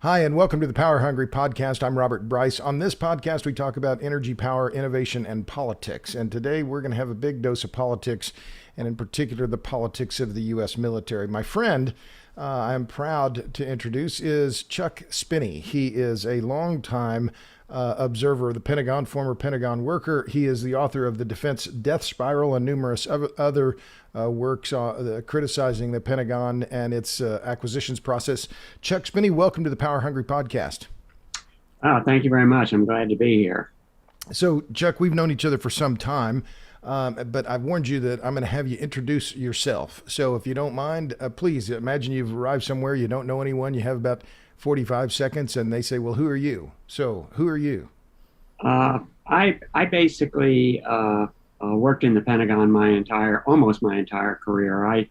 Hi, and welcome to the Power Hungry Podcast. I'm Robert Bryce. On this podcast, we talk about energy, power, innovation, and politics. And today we're going to have a big dose of politics, and in particular, the politics of the U.S. military. My friend, I'm proud to introduce, is Chuck Spinney. He is a longtime observer of the Pentagon, former Pentagon worker. He is the author of The Defense Death Spiral and numerous other works criticizing the Pentagon and its acquisitions process. Chuck Spinney, welcome to the Power Hungry Podcast. Oh, thank you very much. I'm glad to be here. So, Chuck, we've known each other for some time, but I've warned you that I'm going to have you introduce yourself. So if you don't mind, please imagine you've arrived somewhere, you don't know anyone, you have about 45 seconds, and they say, well, who are you? So who are you? I basically worked in the Pentagon almost my entire career. I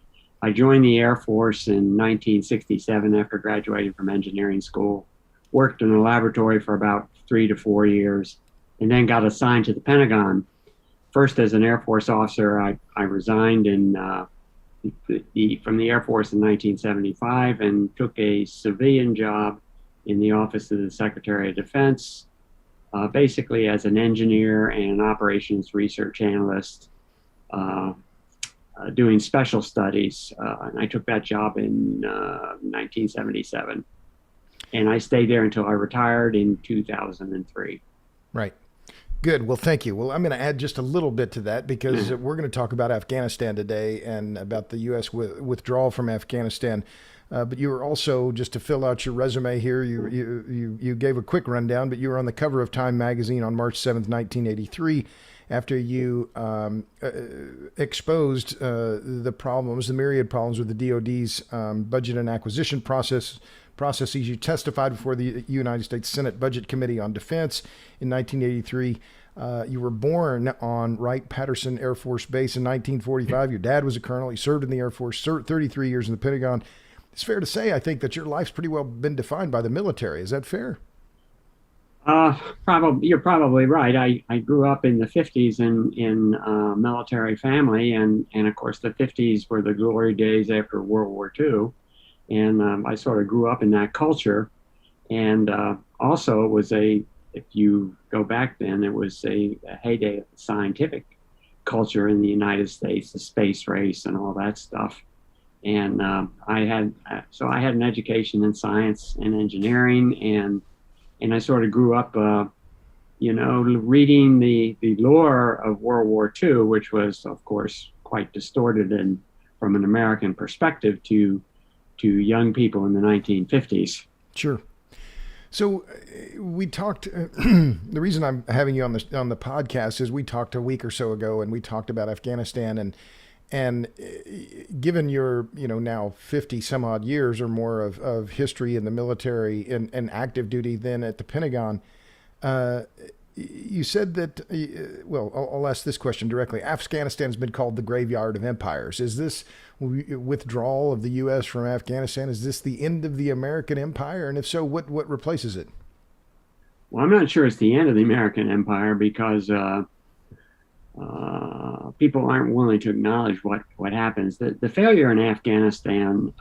joined the Air Force in 1967 after graduating from engineering school, worked in a laboratory for about 3 to 4 years, and then got assigned to the Pentagon. First as an Air Force officer, I resigned from the Air Force in 1975 and took a civilian job in the Office of the Secretary of Defense, basically as an engineer and operations research analyst, doing special studies. And I took that job in 1977. And I stayed there until I retired in 2003. Right. Good. Well, thank you. Well, I'm going to add just a little bit to that because we're going to talk about Afghanistan today and about the U.S. withdrawal from Afghanistan. But you were also, just to fill out your resume here, you gave a quick rundown, but you were on the cover of Time magazine on March 7th, 1983, after you exposed the myriad problems with the DoD's budget and acquisition processes. You testified before the United States Senate Budget Committee on Defense in 1983. You were born on Wright-Patterson Air Force Base in 1945. Your dad was a colonel. He served in the Air Force, 33 years in the Pentagon. It's fair to say, I think, that your life's pretty well been defined by the military. Is that fair? You're probably right. I grew up in the 50s in a military family, and of course the 50s were the glory days after World War II. And I sort of grew up in that culture. And also it was if you go back then, it was a heyday of the scientific culture in the United States, the space race and all that stuff. And I had an education in science and engineering, and I sort of grew up, reading the lore of World War II, which was, of course, quite distorted and from an American perspective to young people in the 1950s. Sure. So we talked, the reason I'm having you on the podcast is we talked a week or so ago, and we talked about Afghanistan, and given your, now 50 some odd years or more of history in the military and active duty then at the Pentagon, you said that, I'll ask this question directly. Afghanistan has been called the graveyard of empires. Is this withdrawal of the U.S. from Afghanistan, is this the end of the American empire? And if so, what replaces it? Well, I'm not sure it's the end of the American empire because people aren't willing to acknowledge what happens. The failure in Afghanistan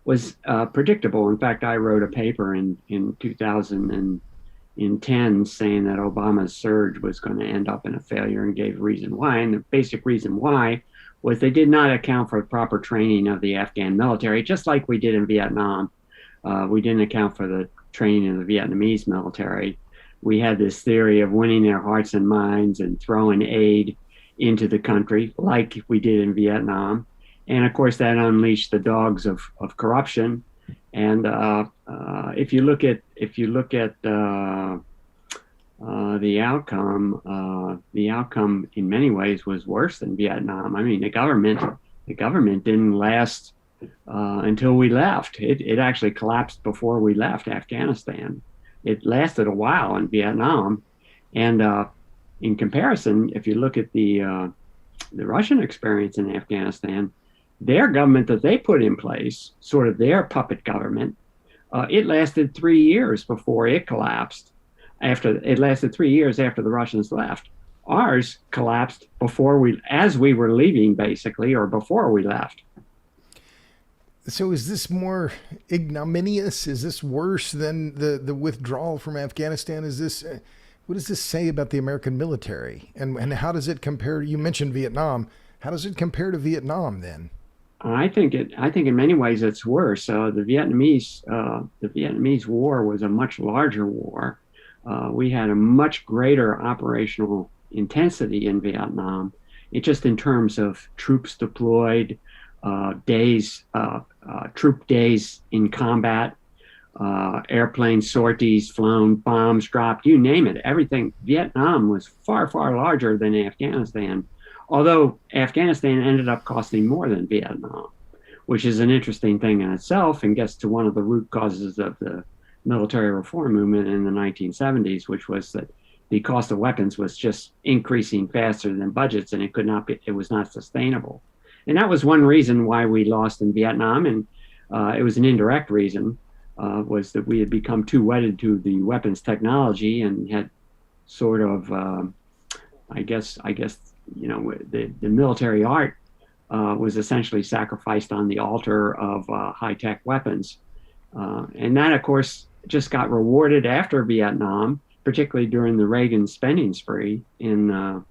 was predictable. In fact, I wrote a paper in 2010 saying that Obama's surge was going to end up in a failure and gave a reason why. And the basic reason why was they did not account for the proper training of the Afghan military, just like we did in Vietnam. We didn't account for the training of the Vietnamese military. We had this theory of winning their hearts and minds and throwing aid into the country, like we did in Vietnam. And of course, that unleashed the dogs of corruption. And if you look at the outcome in many ways was worse than Vietnam. I mean, the government didn't last until we left. It actually collapsed before we left Afghanistan. It lasted a while in Vietnam, and in comparison, if you look at the Russian experience in Afghanistan, their government that they put in place, sort of their puppet government, it lasted 3 years before it collapsed. It lasted 3 years after the Russians left. Ours collapsed as we were leaving, basically, or before we left. So is this more ignominious? Is this worse than the withdrawal from Afghanistan? Is this what does this say about the American military? And how does it compare? You mentioned Vietnam. How does it compare to Vietnam then? I think in many ways it's worse. The Vietnamese War was a much larger war. We had a much greater operational intensity in Vietnam. It just in terms of troops deployed, troop days in combat, airplane sorties flown, bombs dropped, you name it, everything. Vietnam was far, far larger than Afghanistan, although Afghanistan ended up costing more than Vietnam, which is an interesting thing in itself and gets to one of the root causes of the military reform movement in the 1970s, which was that the cost of weapons was just increasing faster than budgets, and it was not sustainable. And that was one reason why we lost in Vietnam, and it was an indirect reason, was that we had become too wedded to the weapons technology and had sort of, I guess, the military art was essentially sacrificed on the altar of high-tech weapons. And that, of course, just got rewarded after Vietnam, particularly during the Reagan spending spree in the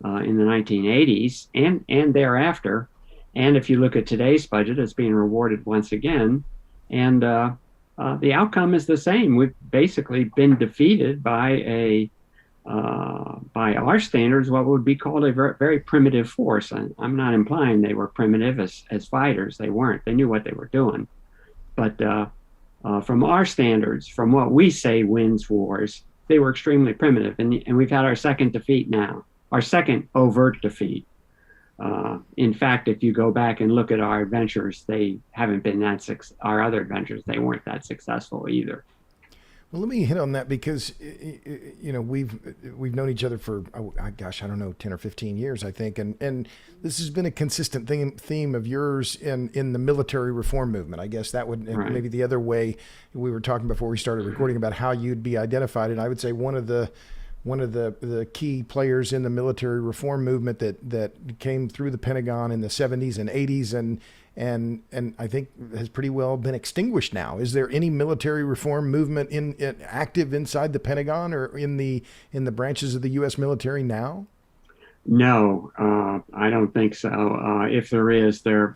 1980s and thereafter. And if you look at today's budget, it's being rewarded once again. And the outcome is the same. We've basically been defeated by our standards, what would be called a very, very primitive force. And I'm not implying they were primitive as fighters. They weren't. They knew what they were doing. But from our standards, from what we say wins wars, they were extremely primitive. And we've had our second defeat now, our second overt defeat. In fact, if you go back and look at our adventures, they haven't been our other adventures, they weren't that successful either. Well, let me hit on that because we've known each other for I don't know, 10 or 15 years, I think, and this has been a consistent theme of yours in the military reform movement. I guess that would Right. maybe the other way we were talking before we started recording about how you'd be identified, and I would say one of the key players in the military reform movement that came through the Pentagon in the 70s and 80s and I think has pretty well been extinguished now. Is there any military reform movement in active inside the Pentagon or in the branches of the U.S. military now? No, I don't think so. If there is, it's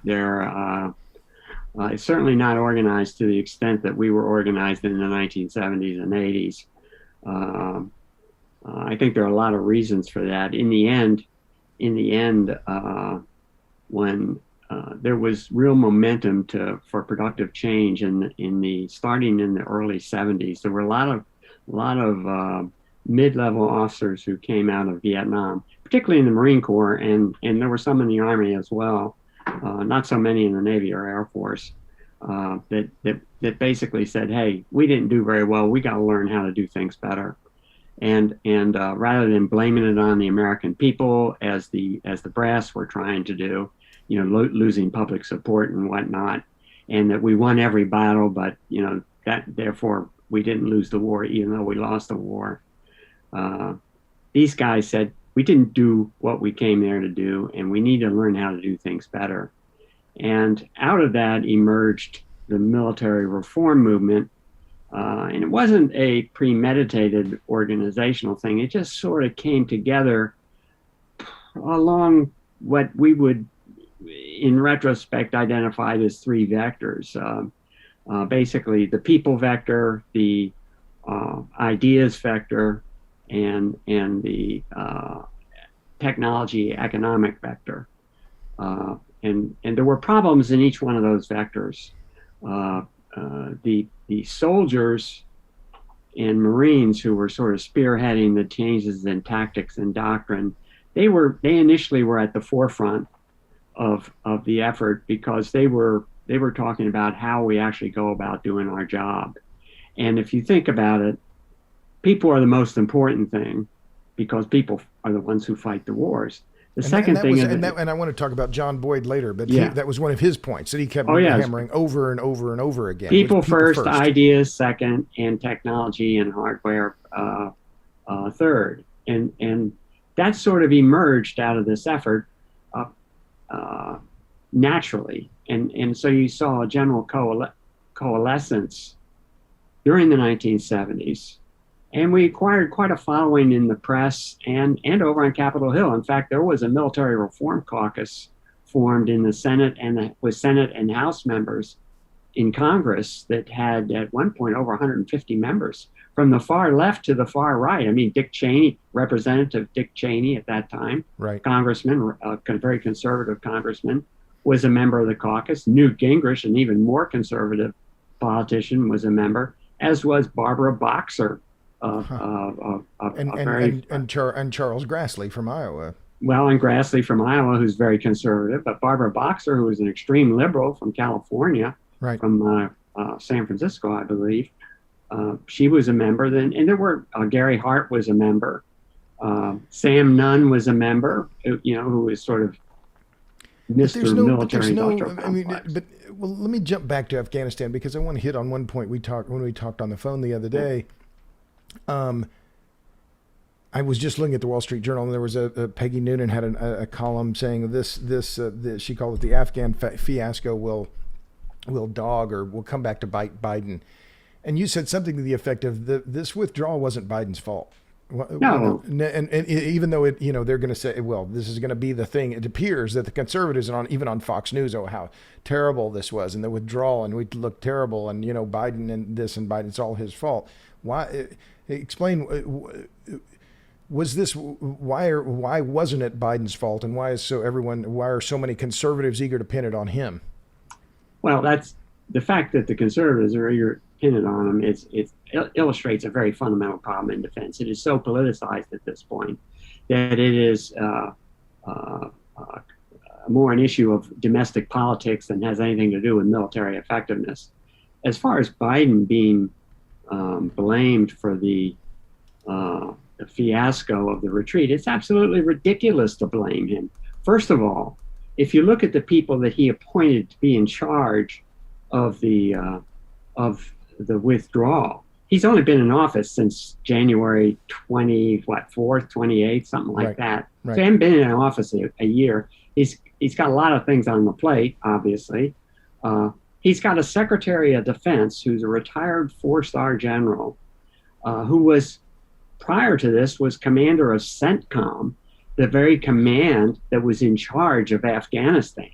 certainly not organized to the extent that we were organized in the 1970s and 80s. I think there are a lot of reasons for that. In the end, when there was real momentum for productive change starting in the early 70s, there were a lot of mid-level officers who came out of Vietnam, particularly in the Marine Corps, and there were some in the Army as well. Not so many in the Navy or Air Force. That basically said, "Hey, we didn't do very well. We got to learn how to do things better." And rather than blaming it on the American people as the brass were trying to do, losing public support and whatnot, and that we won every battle, but that therefore we didn't lose the war even though we lost the war. These guys said we didn't do what we came there to do, and we need to learn how to do things better. And out of that emerged the military reform movement. And it wasn't a premeditated organizational thing. It just sort of came together along what we would, in retrospect, identify as three vectors. Basically, the people vector, the ideas vector, and the technology economic vector. And there were problems in each one of those vectors. The soldiers and Marines who were sort of spearheading the changes in tactics and doctrine, they initially were at the forefront of the effort because they were talking about how we actually go about doing our job. And if you think about it, people are the most important thing because people are the ones who fight the wars. The second thing, and I want to talk about John Boyd later, but yeah. that was one of his points that he kept hammering over and over and over again. People first, ideas second, and technology and hardware third. And that sort of emerged out of this effort. naturally. And so you saw a general coalescence during the 1970s. And we acquired quite a following in the press and over on Capitol Hill. In fact, there was a military reform caucus formed in the Senate with Senate and House members in Congress that had at one point over 150 members from the far left to the far right. I mean, Dick Cheney, Representative Dick Cheney at that time, right, congressman, a very conservative congressman, was a member of the caucus. Newt Gingrich, an even more conservative politician, was a member, as was Barbara Boxer. And Charles Grassley from Iowa. Well, and Grassley from Iowa, who's very conservative, but Barbara Boxer, who was an extreme liberal from California, right, from San Francisco, I believe, she was a member. Then, and there were Gary Hart was a member. Sam Nunn was a member. Who was sort of Mr. Military Industrial Complex. Well, let me jump back to Afghanistan because I want to hit on one point when we talked on the phone the other day. I was just looking at the Wall Street Journal, and there was a Peggy Noonan had a column saying this she called it the Afghan fiasco will dog or will come back to bite Biden, and you said something to the effect of this withdrawal wasn't Biden's fault. No, and even though they're going to say, well, this is going to be the thing. It appears that the conservatives are even on Fox News, how terrible this was, and the withdrawal, and we look terrible, and Biden and this and Biden, it's all his fault. Why? Explain. Was this why wasn't it Biden's fault, and why are so many conservatives eager to pin it on him? Well, that's the fact that the conservatives are eager to pin it on him. It illustrates a very fundamental problem in defense. It is so politicized at this point that it is more an issue of domestic politics than has anything to do with military effectiveness. As far as Biden being blamed for the fiasco of the retreat, it's absolutely ridiculous to blame him. First of all, if you look at the people that he appointed to be in charge of the withdrawal, he's only been in office since January 4th, 28th, something like that. Right. So he hasn't been in office a year. He's got a lot of things on the plate, obviously. He's got a Secretary of Defense who's a retired 4-star general who was, prior to this, was commander of CENTCOM, the very command that was in charge of Afghanistan.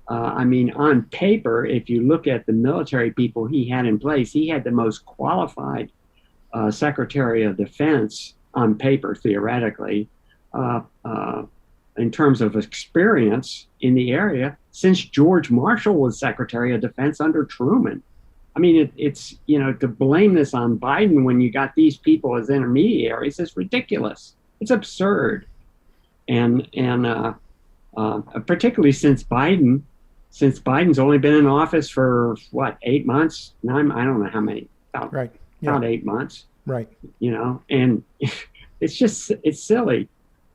On paper, if you look at the military people he had in place, he had the most qualified Secretary of Defense on paper, theoretically, in terms of experience in the area since George Marshall was Secretary of Defense under Truman. It's to blame this on Biden when you got these people as intermediaries is ridiculous. It's absurd. And particularly since Biden's only been in office for 8 months? I don't know how many. About 8 months. Right. And it's silly.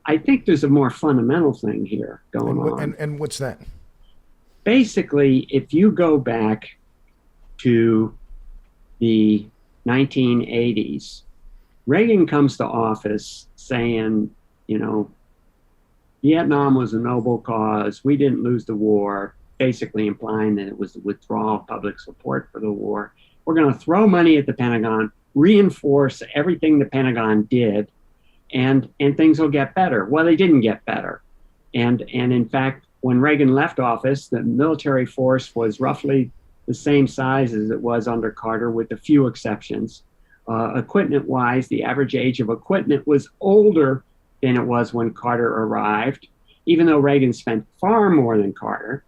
I think there's a more fundamental thing here going on. And what's that? Basically, if you go back to the 1980s, Reagan comes to office saying, Vietnam was a noble cause. We didn't lose the war, basically implying that it was the withdrawal of public support for the war. We're going to throw money at the Pentagon, reinforce everything the Pentagon did, and things will get better. Well, they didn't get better. And in fact, when Reagan left office, the military force was roughly the same size as it was under Carter, with a few exceptions. Equipment-wise, the average age of equipment was older than it was when Carter arrived, even though Reagan spent far more than Carter.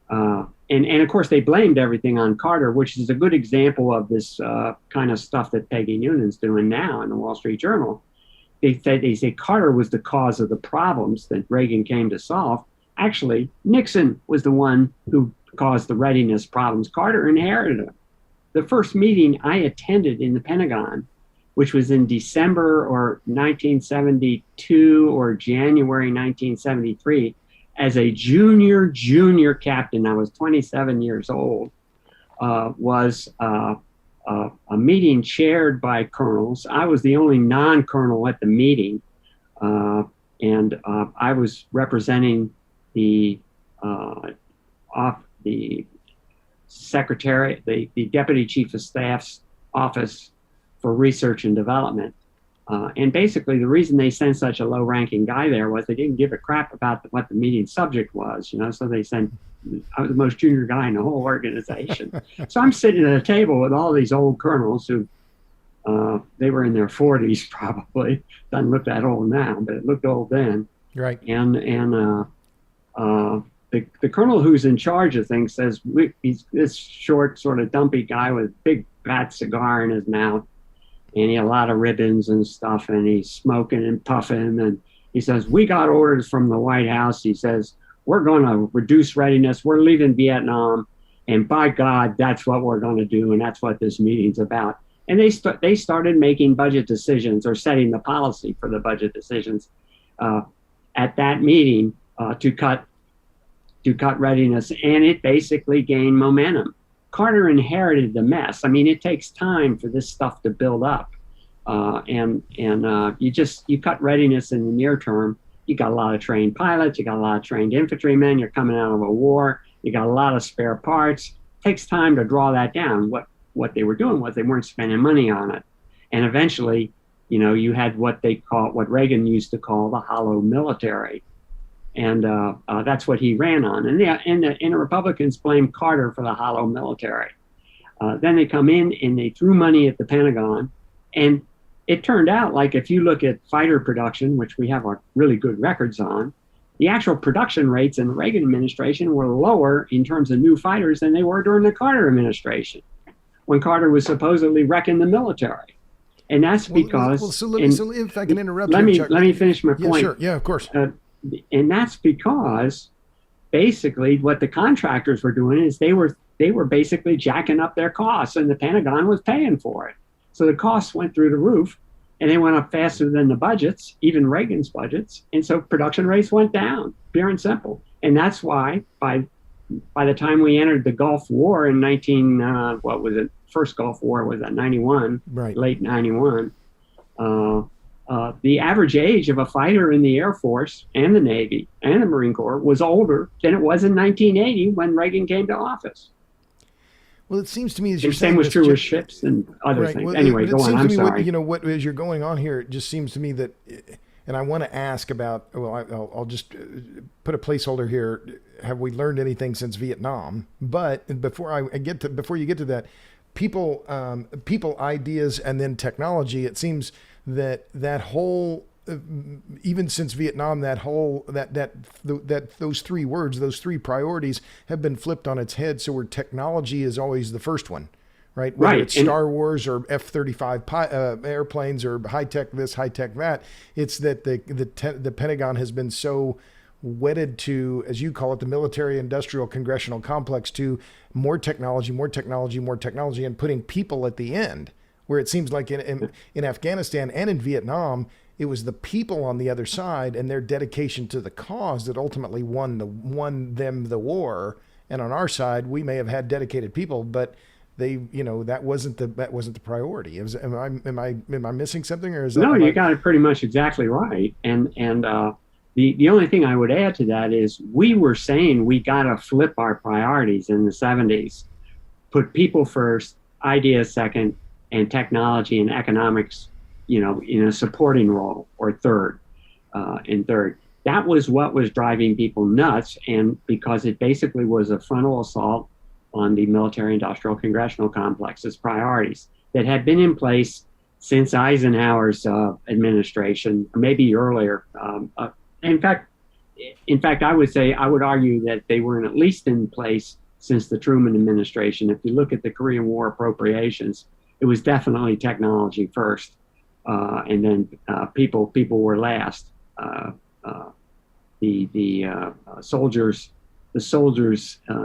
And of course, they blamed everything on Carter, which is a good example of this kind of stuff that Peggy Noonan's doing now in the Wall Street Journal. They say Carter was the cause of the problems that Reagan came to solve. Actually, Nixon was the one who caused the readiness problems. Carter inherited them. The first meeting I attended in the Pentagon, which was in December or 1972 or January 1973, as a junior captain, I was 27 years old, was a meeting chaired by colonels. I was the only non-colonel at the meeting, and I was representing the the secretary, the deputy chief of staff's office for research and development. And basically, the reason they sent such a low-ranking guy there was they didn't give a crap about what the meeting subject was, So they sent, I was the most junior guy in the whole organization. So I'm sitting at a table with all these old colonels who, they were in their 40s probably. Doesn't look that old now, but it looked old then. Right. And the colonel who's in charge of things says, he's this short, sort of dumpy guy with a big fat cigar in his mouth. And he had a lot of ribbons and stuff, and he's smoking and puffing. And he says, we got orders from the White House. He says, we're going to reduce readiness. We're leaving Vietnam. And by God, that's what we're going to do. And that's what this meeting's about. And they started making budget decisions or setting the policy for the budget decisions at that meeting to cut readiness. And it basically gained momentum. Carter inherited the mess. I mean, it takes time for this stuff to build up. And you cut readiness in the near term. You got a lot of trained pilots. You got a lot of trained infantrymen. You're coming out of a war. You got a lot of spare parts. It takes time to draw that down. What they were doing was they weren't spending money on it. And eventually, you had what Reagan used to call the hollow military. And that's what he ran on. And the Republicans blamed Carter for the hollow military. Then they come in and they threw money at the Pentagon. And it turned out, like if you look at fighter production, which we have really good records on, the actual production rates in the Reagan administration were lower in terms of new fighters than they were during the Carter administration, when Carter was supposedly wrecking the military. And that's because... So if I can interrupt let me finish my point. Yeah, sure. Yeah, of course. And that's because basically what the contractors were doing is they were basically jacking up their costs, and the Pentagon was paying for it. So the costs went through the roof, and they went up faster than the budgets, even Reagan's budgets. And so production rates went down, pure and simple. And that's why by the time we entered the Gulf War in first Gulf War was at 91, right. Late 91. The average age of a fighter in the Air Force and the Navy and the Marine Corps was older than it was in 1980 when Reagan came to office. Well, it seems to me as you're saying, the same was true with ships and other things. Well, anyway, go on. I'm sorry. What as you're going on here, it just seems to me that, and I want to ask about. Well, I'll just put a placeholder here. Have we learned anything since Vietnam? But before you get to that, people, ideas, and then technology. It seems that whole, even since Vietnam, those three words, those three priorities have been flipped on its head. So where technology is always the first one, right? Whether it's Star Wars or F-35 airplanes or high tech this, high tech that, it's that the Pentagon has been so wedded to, as you call it, the military industrial congressional complex, to more technology, and putting people at the end. Where it seems like in Afghanistan and in Vietnam, it was the people on the other side and their dedication to the cause that ultimately won them the war. And on our side, we may have had dedicated people, but that wasn't the priority. Am I missing something, or is that? No, you got it pretty much exactly right. And the only thing I would add to that is we were saying we got to flip our priorities in the 70s, put people first, ideas second, and technology and economics, in a supporting role, or third. That was what was driving people nuts, and because it basically was a frontal assault on the military-industrial congressional complex's priorities that had been in place since Eisenhower's administration, maybe earlier. In fact, I would argue that they were at least in place since the Truman administration. If you look at the Korean War appropriations, it was definitely technology first, and then people were last. The soldiers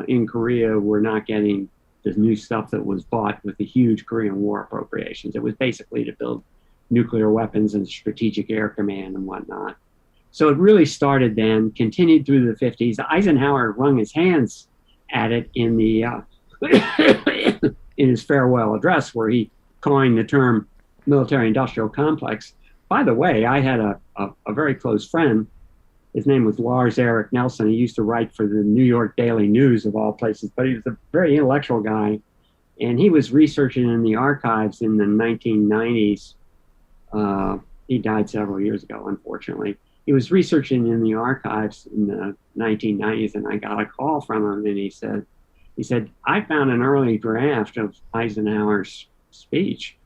in Korea were not getting the new stuff that was bought with the huge Korean War appropriations. It was basically to build nuclear weapons and strategic air command and whatnot. So it really started then, continued through the 50s. Eisenhower wrung his hands at it in the in his farewell address, where he coined the term military-industrial complex. By the way, I had a very close friend His name was Lars Eric Nelson. He used to write for the New York Daily News of all places, but he was a very intellectual guy. And he was researching in the archives in the 1990s. He died several years ago, unfortunately. He was researching in the archives in the 1990s, and I got a call from him, and he said, I found an early draft of Eisenhower's speech,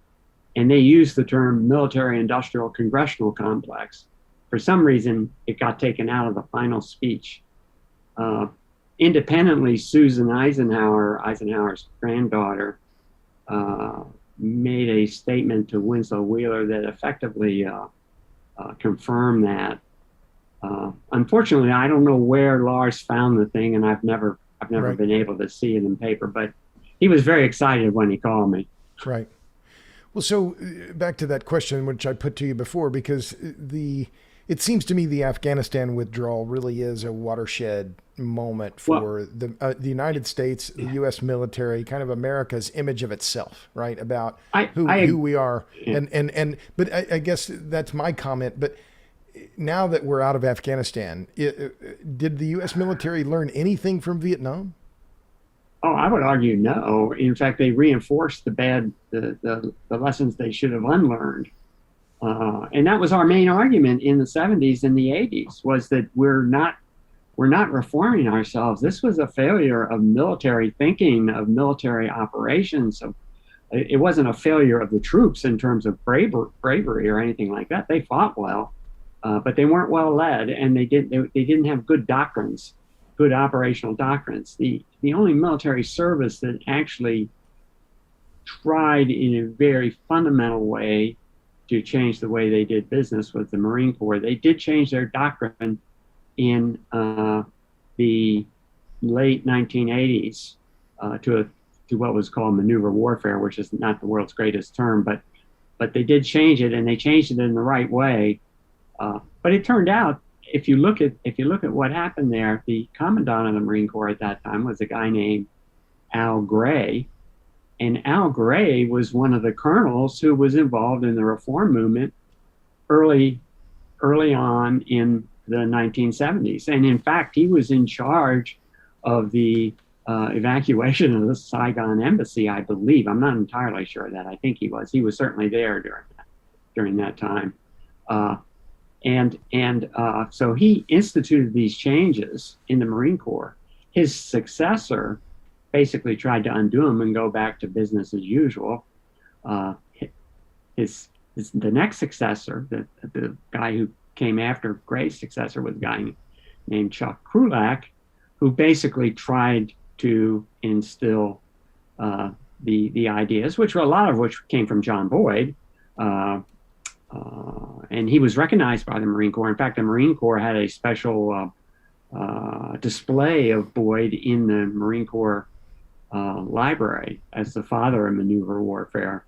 and they used the term military-industrial congressional complex. For some reason, it got taken out of the final speech. Independently, Susan Eisenhower, Eisenhower's granddaughter, made a statement to Winslow Wheeler that effectively confirmed that. Unfortunately, I don't know where Lars found the thing, and I've never Right. been able to see it in paper. But he was very excited when he called me. Right. Well, so back to that question, which I put to you before, because it seems to me the Afghanistan withdrawal really is a watershed moment for the United States, the U.S. military, kind of America's image of itself, right? About who we are. Yeah. But I guess that's my comment. But now that we're out of Afghanistan, did the U.S. military learn anything from Vietnam? Oh, I would argue no. In fact, they reinforced the lessons they should have unlearned. And that was our main argument in the 70s and the 80s, was that we're not reforming ourselves. This was a failure of military thinking, of military operations. It wasn't a failure of the troops in terms of bravery or anything like that. They fought well, but they weren't well led, and they didn't have good doctrines, good operational doctrines. The only military service that actually tried in a very fundamental way to change the way they did business was the Marine Corps. They did change their doctrine in the late 1980s to what was called maneuver warfare, which is not the world's greatest term, but they did change it, and they changed it in the right way. But it turned out, if you look at what happened there, the commandant of the Marine Corps at that time was a guy named Al Gray. And Al Gray was one of the colonels who was involved in the reform movement early on in the 1970s. And in fact, he was in charge of the evacuation of the Saigon embassy, I believe. I'm not entirely sure of that. I think he was. He was certainly there during that time. So he instituted these changes in the Marine Corps. His successor basically tried to undo them and go back to business as usual. The next successor, the guy who came after Gray's successor, was a guy named Chuck Krulak, who basically tried to instill the ideas, which were a lot of which came from John Boyd. And he was recognized by the Marine Corps. In fact, the Marine Corps had a special display of Boyd in the Marine Corps library as the father of maneuver warfare,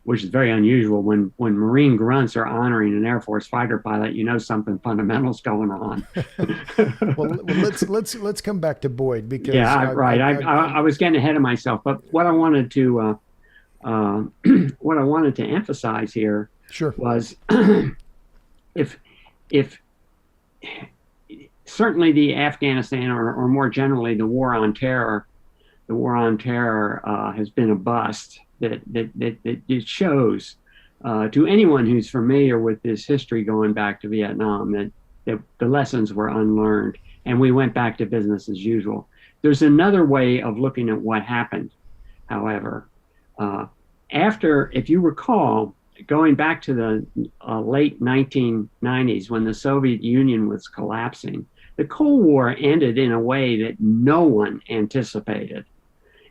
which is very unusual. When Marine grunts are honoring an Air Force fighter pilot, you know something fundamental's going on. well, let's come back to Boyd, because I was getting ahead of myself. But what I wanted to emphasize here was if certainly the Afghanistan, or more generally the war on terror has been a bust. That it shows to anyone who's familiar with this history going back to Vietnam that the lessons were unlearned, and we went back to business as usual. There's another way of looking at what happened, however. After, if you recall, going back to the late 1990s, when the Soviet Union was collapsing, the Cold War ended in a way that no one anticipated.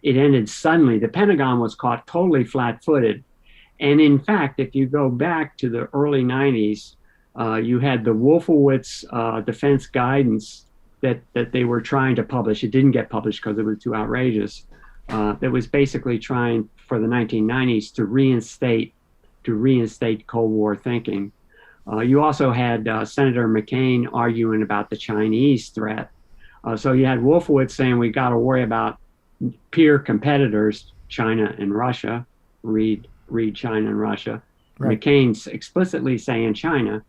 It ended suddenly. The Pentagon was caught totally flat-footed. And in fact, if you go back to the early 90s, you had the Wolfowitz defense guidance that they were trying to publish. It didn't get published because it was too outrageous. That was basically trying for the 1990s to reinstate Cold War thinking. You also had Senator McCain arguing about the Chinese threat. So you had Wolfowitz saying we got to worry about peer competitors, China and Russia. Read China and Russia. Right. McCain's explicitly saying China.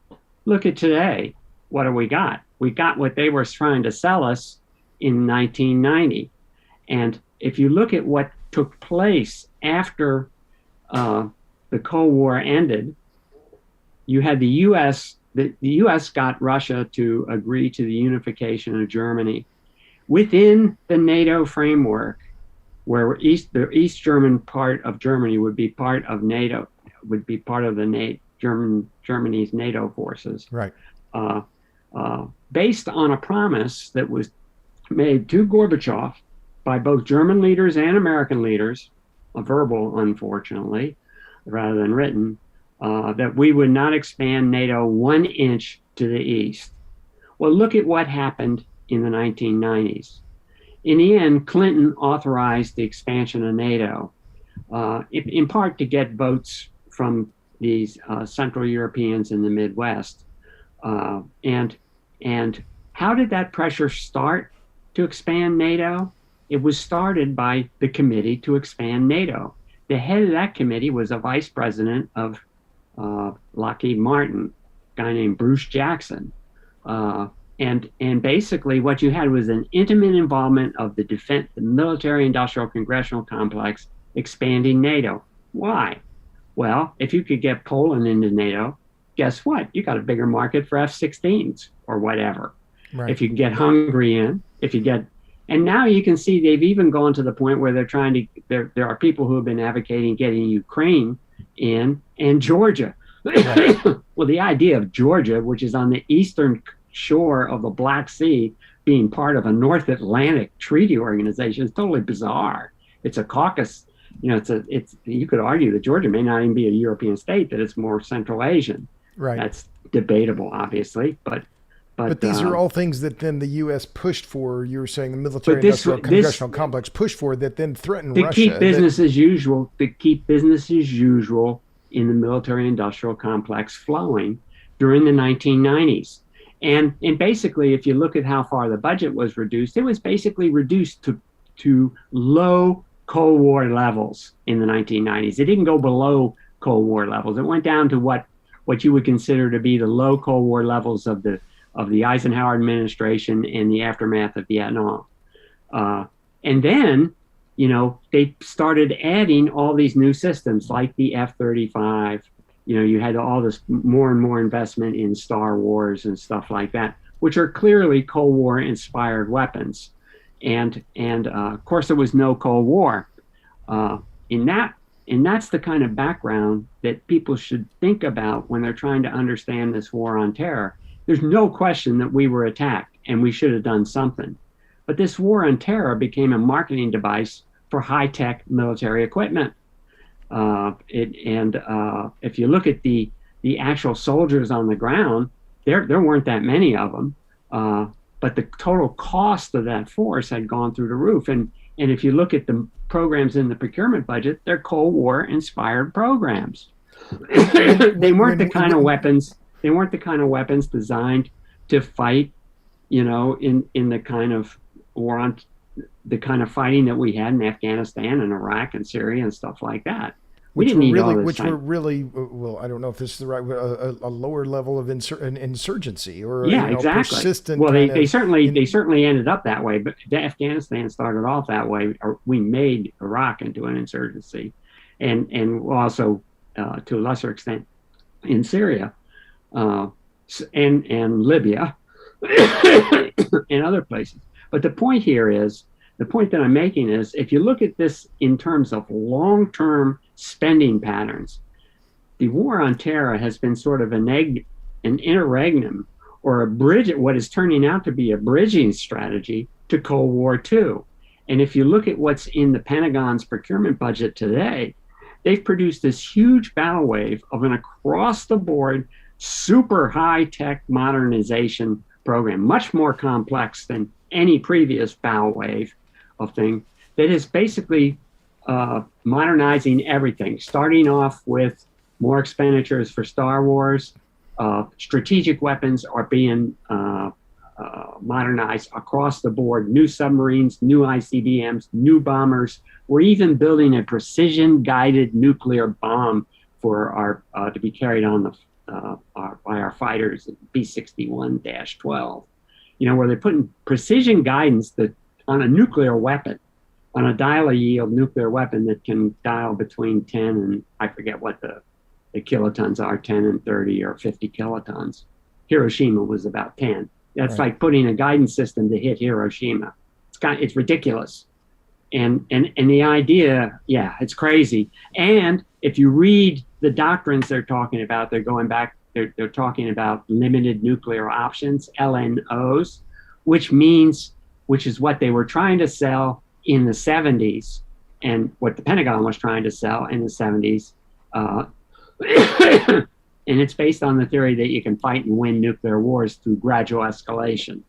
Look at today. what do we got? We got what they were trying to sell us in 1990. And if you look at what took place after the Cold War ended, you had the U.S. The U.S. got Russia to agree to the unification of Germany within the NATO framework, where the East German part of Germany would be part of NATO, would be part of the Germany's NATO forces. Right. Based on a promise that was made to Gorbachev by both German leaders and American leaders, a verbal, unfortunately, rather than written, that we would not expand NATO 1 inch to the east. Well, look at what happened in the 1990s. In the end, Clinton authorized the expansion of NATO, in part to get votes from these Central Europeans in the Midwest. And how did that pressure start to expand NATO? It was started by the Committee to Expand NATO. The head of that committee was a vice president of Lockheed Martin, a guy named Bruce Jackson. And basically what you had was an intimate involvement of the military industrial congressional complex expanding NATO. Why? Well, if you could get Poland into NATO, guess what? You got a bigger market for F-16s or whatever. Right. If you can get Hungary in, and now you can see they've even gone to the point where they're trying to, there are people who have been advocating getting Ukraine in and Georgia. Right. Well, the idea of Georgia, which is on the eastern shore of the Black Sea, being part of a North Atlantic treaty organization is totally bizarre. It's a caucus, you could argue that Georgia may not even be a European state, that it's more Central Asian. Right. That's debatable, obviously, but these are all things that then the U.S. pushed for. You were saying the military-industrial congressional complex pushed for that then threatened Russia. To keep business as usual in the military-industrial complex flowing during the 1990s. And basically, if you look at how far the budget was reduced, it was basically reduced to low Cold War levels in the 1990s. It didn't go below Cold War levels. It went down to what you would consider to be the low Cold War levels of the Eisenhower administration in the aftermath of Vietnam. And then, they started adding all these new systems like the F-35. You had all this more and more investment in Star Wars and stuff like that, which are clearly Cold War inspired weapons. And of course, there was no Cold War. And that's the kind of background that people should think about when they're trying to understand this war on terror. There's no question that we were attacked and we should have done something. But this war on terror became a marketing device for high-tech military equipment. If you look at the actual soldiers on the ground, there weren't that many of them. But the total cost of that force had gone through the roof. And if you look at the programs in the procurement budget, they're Cold War inspired programs. They weren't the kind of weapons. They weren't the kind of weapons designed to fight, in the kind of war on the kind of fighting that we had in Afghanistan and Iraq and Syria and stuff like that. Which were really, well, I don't know if this is the right, a lower level of insurgency or exactly. Persistent. Well, they certainly ended up that way, but Afghanistan started off that way. Or we made Iraq into an insurgency, and also to a lesser extent in Syria, and Libya, and other places. But the point that I'm making is, if you look at this in terms of long-term spending patterns, the war on terror has been sort of an interregnum or a bridge, what is turning out to be a bridging strategy to Cold War II. And if you look at what's in the Pentagon's procurement budget today, they've produced this huge bow wave of an across-the-board, super high-tech modernization program, much more complex than any previous bow wave of thing, that is basically modernizing everything, starting off with more expenditures for Star Wars. Strategic weapons are being modernized across the board. New submarines, new ICBMs, new bombers. We're even building a precision-guided nuclear bomb for our to be carried on by our fighters, B-61-12, where they're putting precision guidance that on a nuclear weapon, on a dial yield nuclear weapon that can dial between 10 and I forget what the kilotons are, 10 and 30 or 50 kilotons. Hiroshima was about 10. That's right. Like putting a guidance system to hit Hiroshima. It's ridiculous. And the idea, yeah, it's crazy. And if you read the doctrines they're talking about, they're going back, they're talking about limited nuclear options, LNOs, which is what they were trying to sell in the 70s and what the Pentagon was trying to sell in the 70s. And it's based on the theory that you can fight and win nuclear wars through gradual escalation.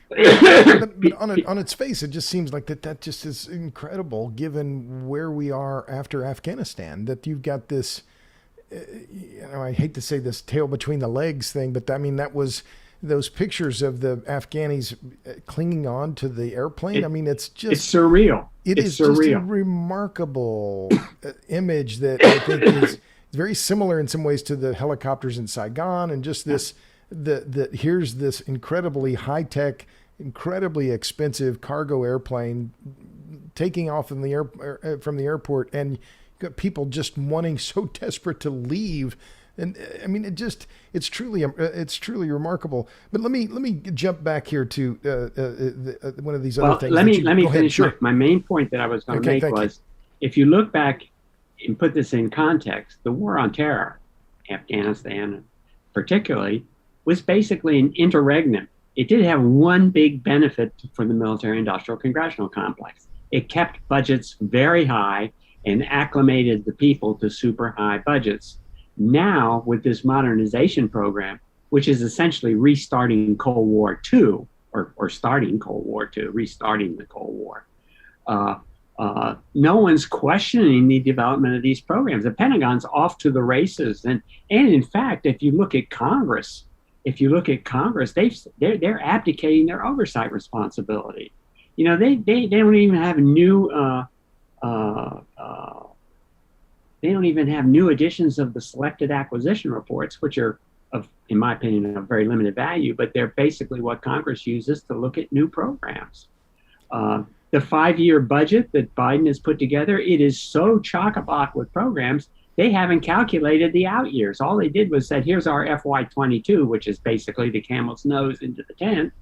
but on its face, it just seems like that just is incredible, given where we are after Afghanistan. That you've got this, I hate to say this tail between the legs thing, but I mean that was those pictures of the Afghanis clinging on to the airplane. It's surreal. It's just a remarkable image that I think is very similar in some ways to the helicopters in Saigon, and just this. Here's this incredibly high-tech, incredibly expensive cargo airplane taking off from the airport, and you've got people just wanting so desperate to leave. And I mean, it's truly remarkable. But let me jump back here to one of these other things. Let me finish. Sure. My main point that I was going to make was, if you look back and put this in context, the war on terror, Afghanistan particularly, was basically an interregnum. It did have one big benefit for the military-industrial congressional complex. It kept budgets very high and acclimated the people to super high budgets. Now, with this modernization program, which is essentially restarting Cold War II, or starting Cold War II, restarting the Cold War, no one's questioning the development of these programs. The Pentagon's off to the races. And in fact, if you look at Congress, they're abdicating their oversight responsibility. They don't even have new editions of the selected acquisition reports, which are, in my opinion, of very limited value, but they're basically what Congress uses to look at new programs. The 5-year budget that Biden has put together, it is so chock-a-block with programs, they haven't calculated the out years. All they did was said, here's our FY22, which is basically the camel's nose into the tent.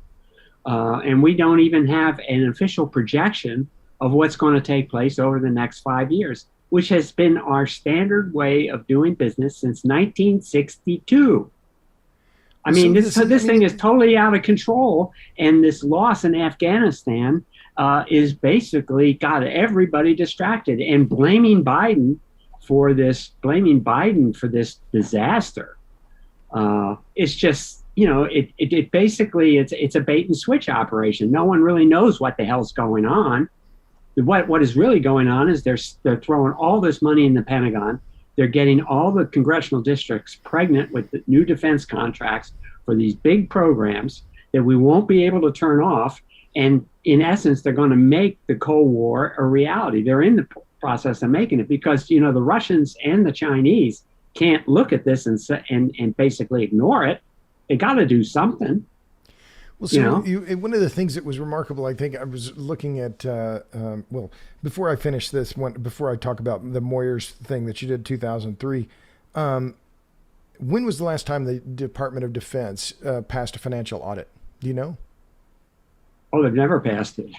And we don't even have an official projection of what's going to take place over the next 5 years, which has been our standard way of doing business since 1962. I mean, this thing is totally out of control. And this loss in Afghanistan is basically got everybody distracted, and blaming Biden for this disaster. It's just, it basically, it's a bait and switch operation. No one really knows what the hell's going on. What is really going on is they're throwing all this money in the Pentagon. They're getting all the congressional districts pregnant with the new defense contracts for these big programs that we won't be able to turn off. And in essence, they're going to make the Cold War a reality. They're in the process of making it because, the Russians and the Chinese can't look at this and basically ignore it. They got to do something. Well, so one of the things that was remarkable, I think I was looking at, before I finish this one, before I talk about the Moyers thing that you did 2003, when was the last time the Department of Defense passed a financial audit? Do you know? Oh, they've never passed it.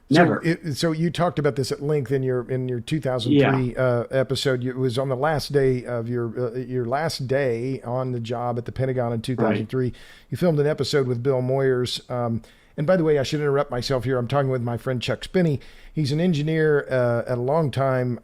Never. So you talked about this at length in your 2003 episode. It was on the last day of your last day on the job at the Pentagon in 2003. Right. You filmed an episode with Bill Moyers. And by the way, I should interrupt myself here. I'm talking with my friend Chuck Spinney. He's an engineer at a long time,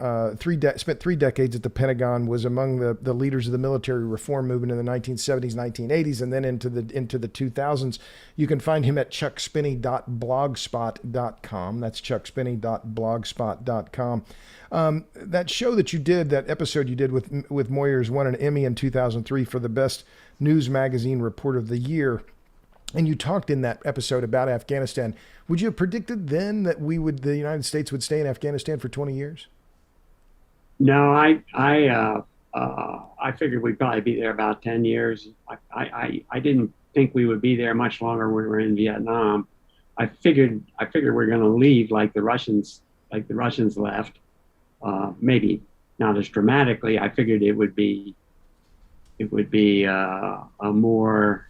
spent 3 decades at the Pentagon, was among the leaders of the military reform movement in the 1970s, 1980s, and then into the 2000s. You can find him at chuckspinney.blogspot.com. That's chuckspinney.blogspot.com. That show that you did, that episode you did with Moyers, won an Emmy in 2003 for the best news magazine report of the year. And you talked in that episode about Afghanistan. Would you have predicted then that the United States would stay in Afghanistan for 20 years? No, I figured we'd probably be there about 10 years. I didn't think we would be there much longer when we were in Vietnam. I figured we're going to leave like the Russians left. Maybe not as dramatically. I figured it would be a more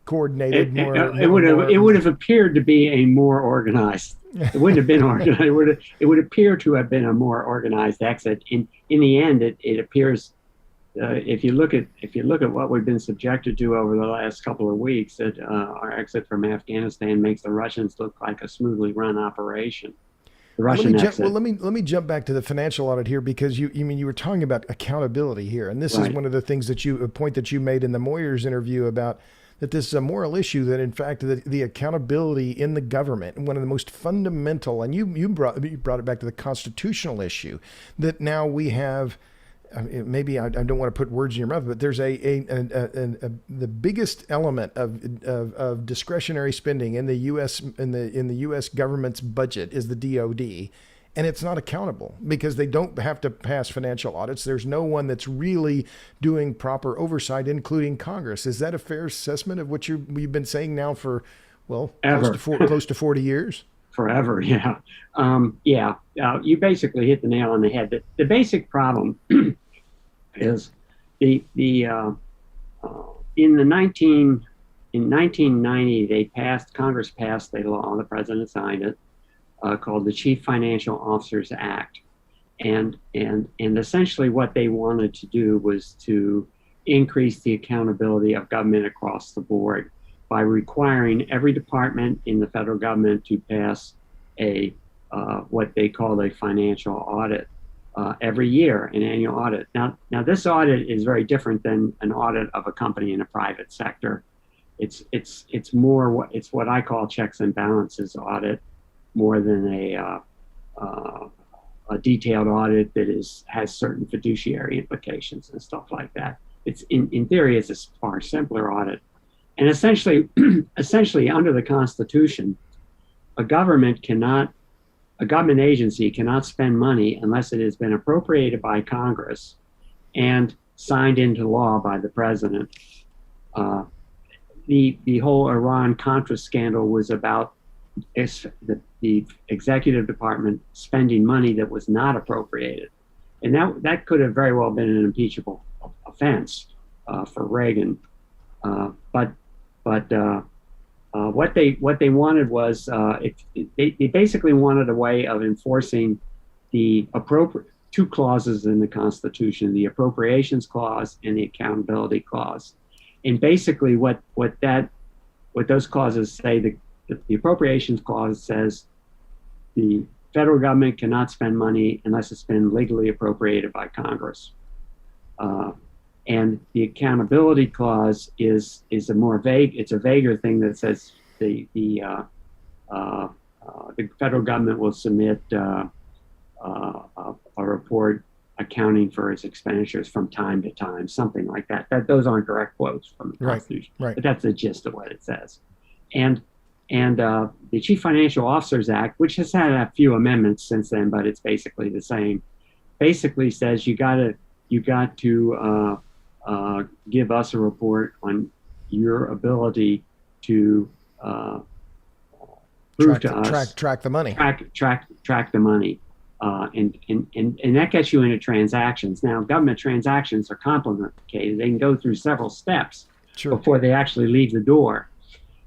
coordinated, it would have appeared to be a more organized. It wouldn't have been organized. It would appear to have been a more organized exit. In the end, it appears, if you look at what we've been subjected to over the last couple of weeks, that our exit from Afghanistan makes the Russians look like a smoothly run operation. The Russian exit. Well, let me jump back to the financial audit here, because you were talking about accountability here, and this is one of the things that a point that you made in the Moyers interview about that this is a moral issue, that in fact the accountability in the government, one of the most fundamental, and you brought it back to the constitutional issue, that now we have, maybe I don't want to put words in your mouth, but there's the biggest element of discretionary spending in the U.S. in the U.S. government's budget is the DoD. And it's not accountable because they don't have to pass financial audits. There's no one that's really doing proper oversight, including Congress. Is that a fair assessment of what you've been saying now for, well, close to 40 years? Forever, yeah. You basically hit the nail on the head. The basic problem is in 1990 Congress passed a law, the president signed it, called the Chief Financial Officers Act, and essentially what they wanted to do was to increase the accountability of government across the board by requiring every department in the federal government to pass a what they call a financial audit every year, an annual audit. Now this audit is very different than an audit of a company in a private sector. It's what I call checks and balances audit, more than a detailed audit that has certain fiduciary implications and stuff like that. It's in theory, it's a far simpler audit. And essentially under the Constitution, a government agency cannot spend money unless it has been appropriated by Congress and signed into law by the president. The whole Iran-Contra scandal was about the executive department spending money that was not appropriated, and that could have very well been an impeachable offense for Reagan. But what they wanted was they basically wanted a way of enforcing the two clauses in the Constitution, the appropriations clause and the accountability clause. And basically what those clauses say, the appropriations clause says the federal government cannot spend money unless it's been legally appropriated by Congress. And the accountability clause is a more vague, it's a vaguer thing that says the federal government will submit a report accounting for its expenditures from time to time, something like that. Those aren't direct quotes from the Constitution, right. But that's the gist of what it says. And the Chief Financial Officers Act, which has had a few amendments since then, but it's basically the same, basically says you got to give us a report on your ability to prove to us track the money, track the money, and that gets you into transactions. Now, government transactions are complicated; they can go through several steps before they actually leave the door,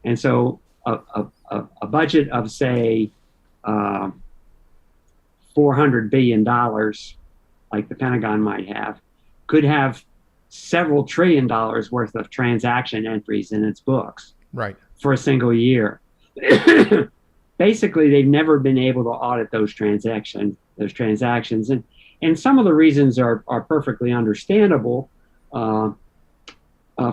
and so a budget of say $400 billion, like the Pentagon might have, could have several $1 trillion worth of transaction entries in its books, right, for a single year. Basically, they've never been able to audit those transactions, and some of the reasons are perfectly understandable.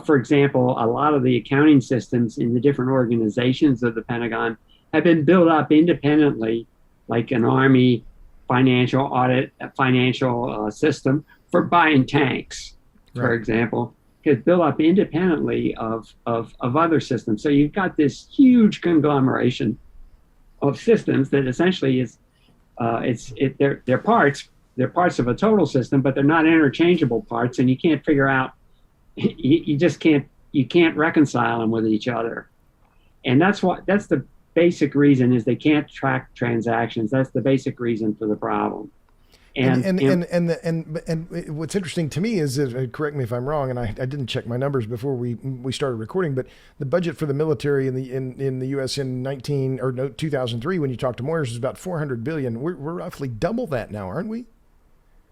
For example, a lot of the accounting systems in the different organizations of the Pentagon have been built up independently, like an Army financial audit, financial system for buying tanks, for example, is built up independently of other systems. So you've got this huge conglomeration of systems that essentially is They're parts. They're parts of a total system, but they're not interchangeable parts, and you can't figure out. You just can't. You can't reconcile them with each other, and that's the basic reason is they can't track transactions. That's the basic reason for the problem. And what's interesting to me is, correct me if I'm wrong, and I didn't check my numbers before we started recording, but the budget for the military in the U.S. in 2003, when you talk to Moyers, is about $400 billion. We're roughly double that now, aren't we?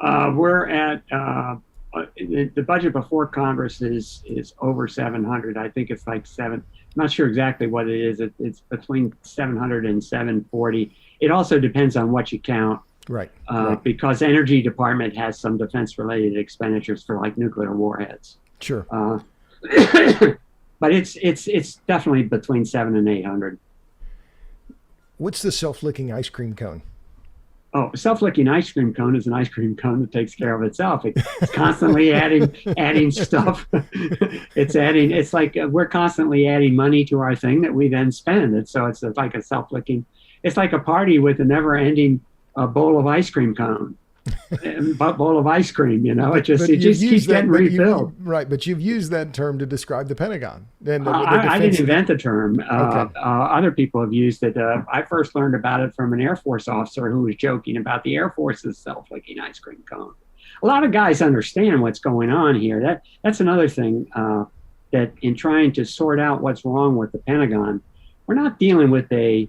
We're at the budget before Congress is over 700. I think it's like seven. I'm not sure exactly what it is. It's between 700 and 740. It also depends on what you count. Right. Because Energy Department has some defense-related expenditures for like nuclear warheads. Sure. But it's definitely between 700 and 800. What's the self-licking ice cream cone? Oh, self-licking ice cream cone is an ice cream cone that takes care of itself. It's constantly adding stuff. It's like we're constantly adding money to our thing that we then spend. It's like a self-licking. It's like a party with a never-ending bowl of ice cream cone. Bowl of ice cream, it just keeps getting refilled. Right, but you've used that term to describe the Pentagon. And I didn't invent the term. Okay. Other people have used it. I first learned about it from an Air Force officer who was joking about the Air Force's self-licking ice cream cone. A lot of guys understand what's going on here. That's another thing that in trying to sort out what's wrong with the Pentagon, we're not dealing with a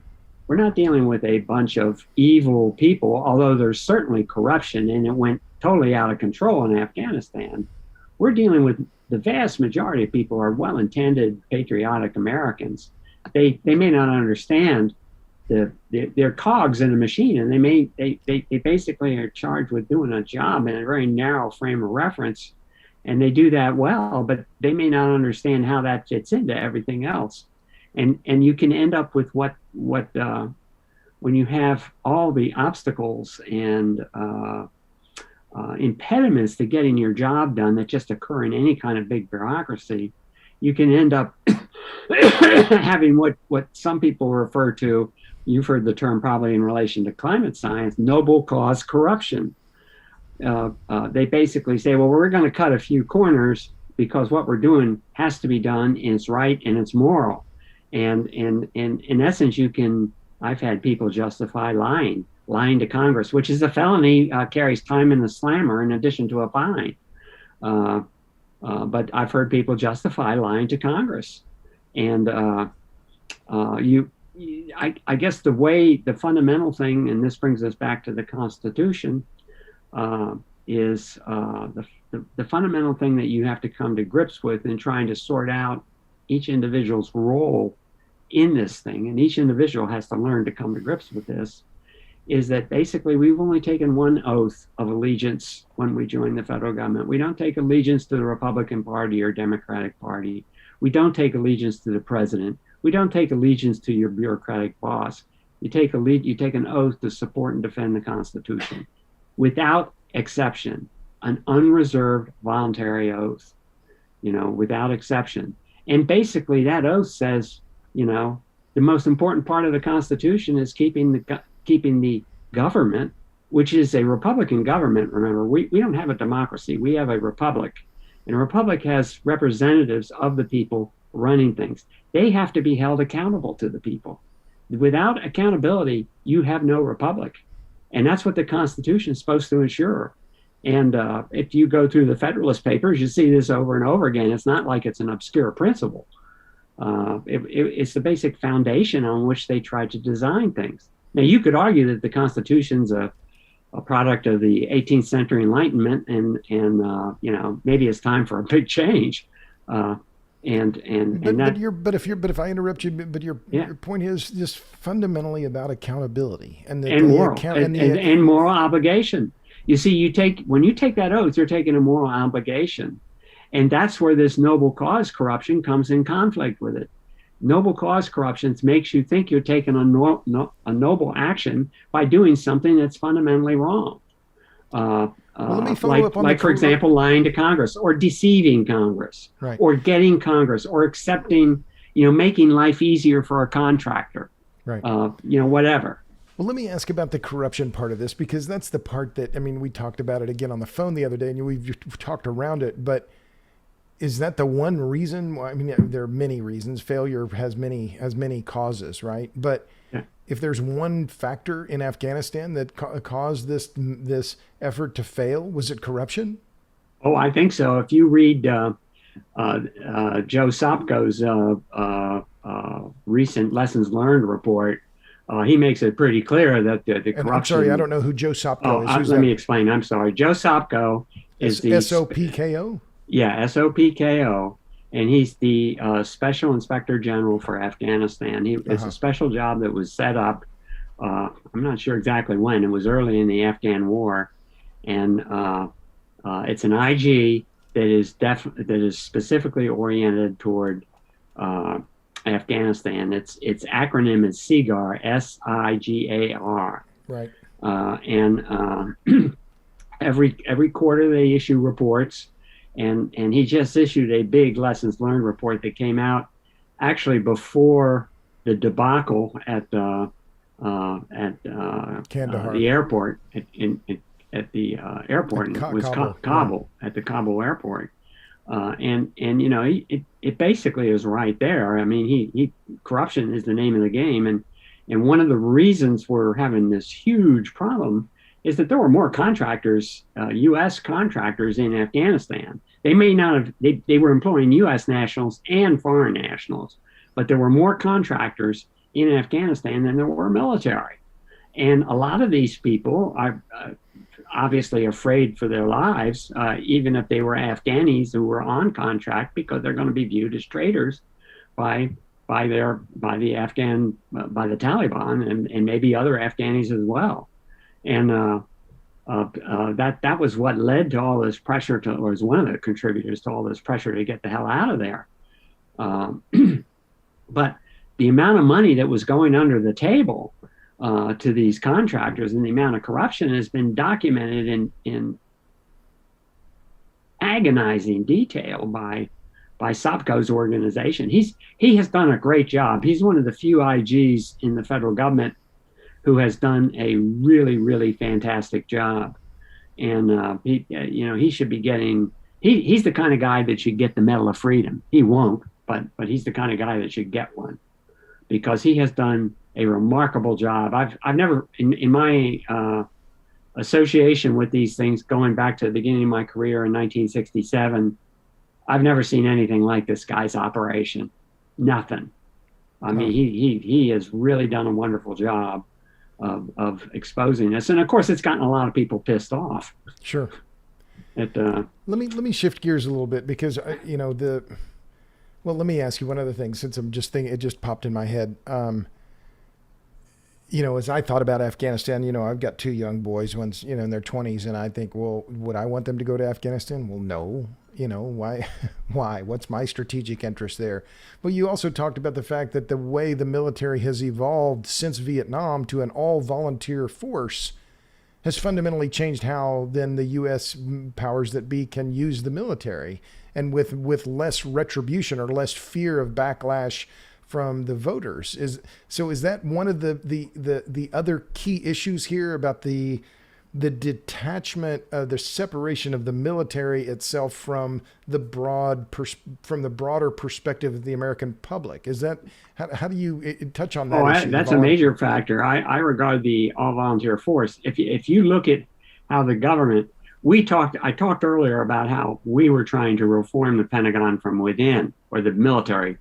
bunch of evil people, although there's certainly corruption and it went totally out of control in Afghanistan. We're dealing with the vast majority of people are well-intended, patriotic Americans. They may not understand they're cogs in a machine, and they basically are charged with doing a job in a very narrow frame of reference, and they do that well, but they may not understand how that fits into everything else. And you can end up with what when you have all the obstacles and impediments to getting your job done that just occur in any kind of big bureaucracy, you can end up having what some people refer to, you've heard the term probably in relation to climate science, noble cause corruption. They basically say, well, we're going to cut a few corners because what we're doing has to be done and it's right and it's moral. And in essence, I've had people justify lying to Congress, which is a felony, carries time in the slammer in addition to a fine. But I've heard people justify lying to Congress. And I guess the fundamental thing, and this brings us back to the Constitution, is the fundamental thing that you have to come to grips with in trying to sort out each individual's role in this thing, and each individual has to learn to come to grips with this, is that basically we've only taken one oath of allegiance when we join the federal government. We don't take allegiance to the Republican Party or Democratic Party. We don't take allegiance to the president. We don't take allegiance to your bureaucratic boss. You take an oath to support and defend the Constitution, without exception, an unreserved voluntary oath, without exception. And basically that oath says, the most important part of the Constitution is keeping the government, which is a Republican government. Remember, we don't have a democracy. We have a republic. And a republic has representatives of the people running things. They have to be held accountable to the people. Without accountability, you have no republic. And that's what the Constitution is supposed to ensure. And if you go through the Federalist Papers, you see this over and over again. It's not like it's an obscure principle. It's the basic foundation on which they tried to design things. Now, you could argue that the Constitution's a product of the 18th century Enlightenment, and maybe it's time for a big change. But if I interrupt you, your point is just fundamentally about accountability and moral obligation. You see, when you take that oath, you're taking a moral obligation. And that's where this noble cause corruption comes in conflict with it. Noble cause corruption makes you think you're taking a noble action by doing something that's fundamentally wrong. Let me follow up on for example, lying to Congress or deceiving Congress, right, or getting Congress, or accepting, making life easier for a contractor, right, whatever. Well, let me ask about the corruption part of this, because that's the part that, I mean, we talked about it again on the phone the other day, and we've talked around it, but is that the one reason? Well, I mean, there are many reasons. Failure has many causes, right? But Yeah. if there's one factor in Afghanistan that caused this effort to fail, was it corruption? Oh, I think so. If you read Joe Sopko's recent lessons learned report, he makes it pretty clear that the And corruption. I'm sorry, I don't know who Joe Sopko is. Who's let that? me explain. I'm sorry. Joe Sopko is the SOPKO? Yeah, SOPKO, and he's the Special Inspector General for Afghanistan. It's a special job that was set up. I'm not sure exactly when. It was early in the Afghan War, and it's an IG that is specifically oriented toward Afghanistan. Its acronym is SIGAR, SIGAR. Right. And every quarter they issue reports. And he just issued a big lessons learned report that came out actually before the debacle at Kandahar. the airport at the airport. It was Kabul, at the Kabul airport. And you know, it basically is right there. I mean, he corruption is the name of the game, and one of the reasons we're having this huge problem is that there were more contractors, U.S. contractors in Afghanistan. They may not have, they were employing U.S. nationals and foreign nationals, but there were more contractors in Afghanistan than there were military. And a lot of these people are obviously afraid for their lives, even if they were Afghanis who were on contract, because they're going to be viewed as traitors by the Taliban and maybe other Afghanis as well. And that was what led to all this pressure or was one of the contributors to all this pressure to get the hell out of there. But the amount of money that was going under the table to these contractors and the amount of corruption has been documented in agonizing detail by Sopko's organization. He has done a great job. He's one of the few IGs in the federal government who has done a really, really fantastic job. And he should be getting. He's the kind of guy that should get the Medal of Freedom. He won't, but he's the kind of guy that should get one, because he has done a remarkable job. I've never in my association with these things going back to the beginning of my career in 1967. I've never seen anything like this guy's operation. Nothing. I mean, he has really done a wonderful job of exposing this, and of course, it's gotten a lot of people pissed off. Sure. Let me shift gears a little bit, because well, let me ask you one other thing, since I'm just thinking, it just popped in my head. As I thought about Afghanistan, I've got two young boys, one's, in their 20s, and I think, well, would I want them to go to Afghanistan? Well, no. Why? What's my strategic interest there? But you also talked about the fact that the way the military has evolved since Vietnam to an all-volunteer force has fundamentally changed how then the U.S. powers that be can use the military, and with less retribution or less fear of backlash from the voters. Is that one of the other key issues here about the detachment, the separation of the military itself from the broader perspective of the American public? Is that how do you touch on that issue? That's a major factor. I regard the all-volunteer force. If you look at how the government, I talked earlier about how we were trying to reform the Pentagon from within, or the military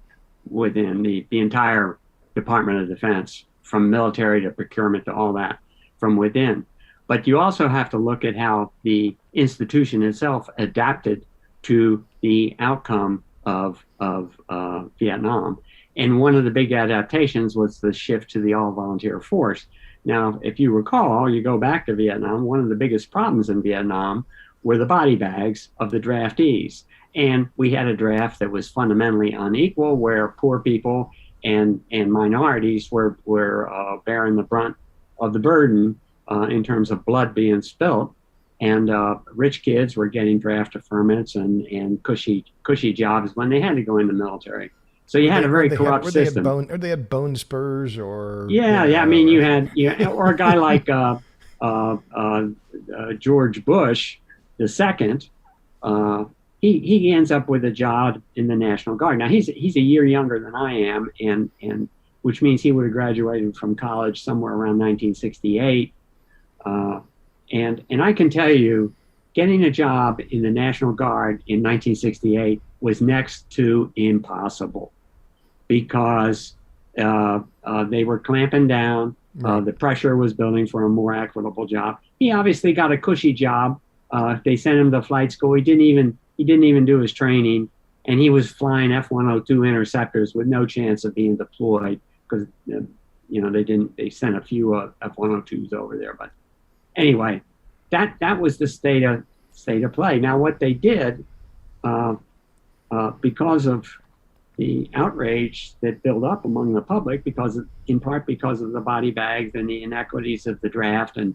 within, the entire Department of Defense, from military to procurement to all that, from within. But you also have to look at how the institution itself adapted to the outcome of Vietnam. And one of the big adaptations was the shift to the all-volunteer force. Now, if you recall, you go back to Vietnam, one of the biggest problems in Vietnam were the body bags of the draftees. And we had a draft that was fundamentally unequal, where poor people and minorities were bearing the brunt of the burden in terms of blood being spilt, and rich kids were getting draft deferments and cushy jobs when they had to go in the military. So you had a very corrupt system. They had bone spurs, or yeah. I mean, you had or a guy like George Bush II. He ends up with a job in the National Guard. Now he's a year younger than I am, and which means he would have graduated from college somewhere around 1968. And I can tell you, getting a job in the National Guard in 1968 was next to impossible, because they were clamping down. The pressure was building for a more equitable job. He obviously got a cushy job. They sent him to flight school. He didn't even do his training, and he was flying F-102 interceptors with no chance of being deployed, because they sent a few F-102s over there. But anyway, that was the state of play. Now, what they did, because of the outrage that built up among the public, in part because of the body bags and the inequities of the draft, and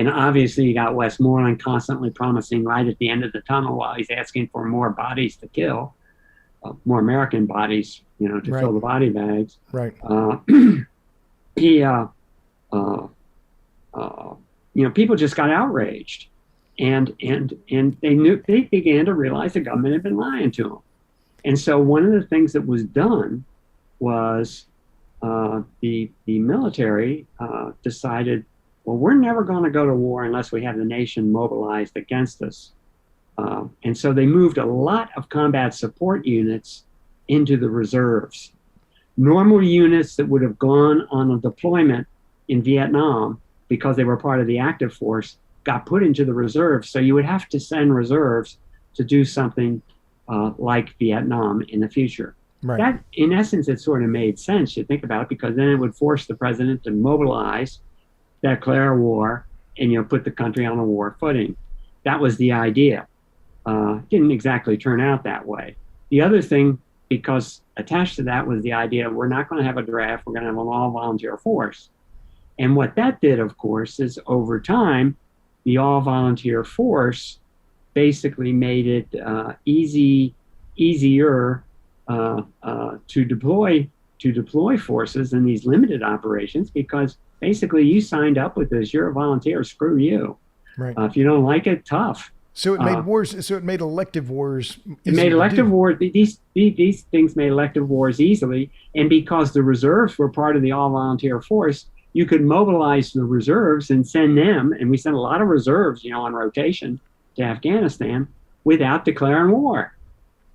obviously you got Westmoreland constantly promising right at the end of the tunnel while he's asking for more bodies to kill, more American bodies, to fill the body bags. Right. People just got outraged, and they began to realize the government had been lying to them. And so one of the things that was done was the military decided, well, we're never going to go to war unless we have the nation mobilized against us. And so they moved a lot of combat support units into the reserves. Normal units that would have gone on a deployment in Vietnam, because they were part of the active force, got put into the reserves. So you would have to send reserves to do something like Vietnam in the future. Right. That, in essence, it sort of made sense, you think about it, because then it would force the president to mobilize, declare war, and put the country on a war footing. That was the idea. Didn't exactly turn out that way. The other thing, because attached to that was the idea, we're not going to have a draft, we're going to have an all-volunteer force. And what that did, of course, is over time, the all-volunteer force basically made it easier to deploy forces in these limited operations, because basically you signed up with this, you're a volunteer, screw you. Right. If you don't like it, tough. So it made wars. So it made elective wars. It made elective wars. These things made elective wars easily, and because the reserves were part of the all-volunteer force, you could mobilize the reserves and send them. And we sent a lot of reserves, on rotation to Afghanistan without declaring war.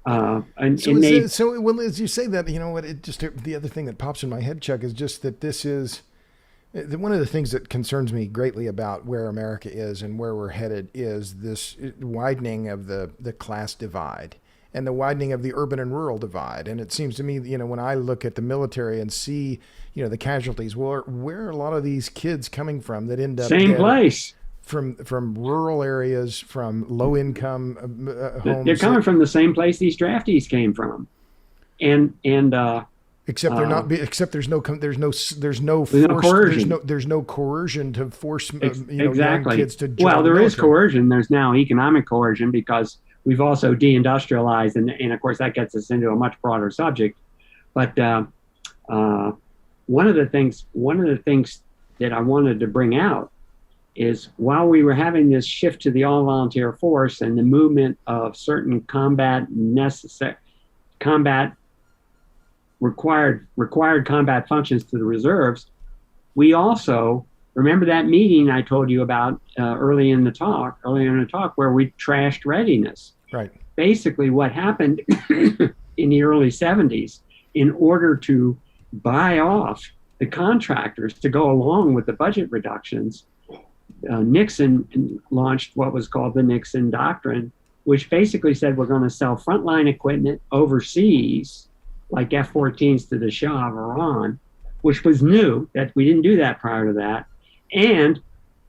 Well, as you say that, the other thing that pops in my head, Chuck, is just that this is one of the things that concerns me greatly about where America is and where we're headed is this widening of the class divide and the widening of the urban and rural divide. And it seems to me, when I look at the military and see, the casualties, where are a lot of these kids coming from that end up same place? From rural areas, from low income homes. They're coming from the same place these draftees came from, and except they're not. Except there's no coercion to force young kids to join. Well, there is coercion. There's now economic coercion, because we've also deindustrialized, and of course that gets us into a much broader subject. But one of the things that I wanted to bring out is, while we were having this shift to the all-volunteer force and the movement of certain required combat functions to the reserves, we also remember that meeting I told you about earlier in the talk, where we trashed readiness. Right. Basically, what happened in the early 70s, in order to buy off the contractors to go along with the budget reductions, Nixon launched what was called the Nixon Doctrine, which basically said we're going to sell frontline equipment overseas, like F-14s to the Shah of Iran, which was new, that we didn't do that prior to that. And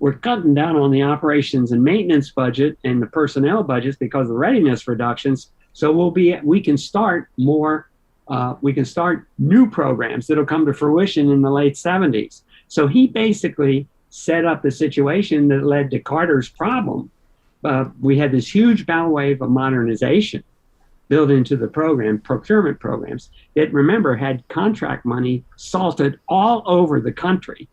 we're cutting down on the operations and maintenance budget and the personnel budgets because of the readiness reductions. So we can start new programs that'll come to fruition in the late 70s. So he basically set up the situation that led to Carter's problem. We had this huge bow wave of modernization, built into the program, procurement programs that, remember, had contract money salted all over the country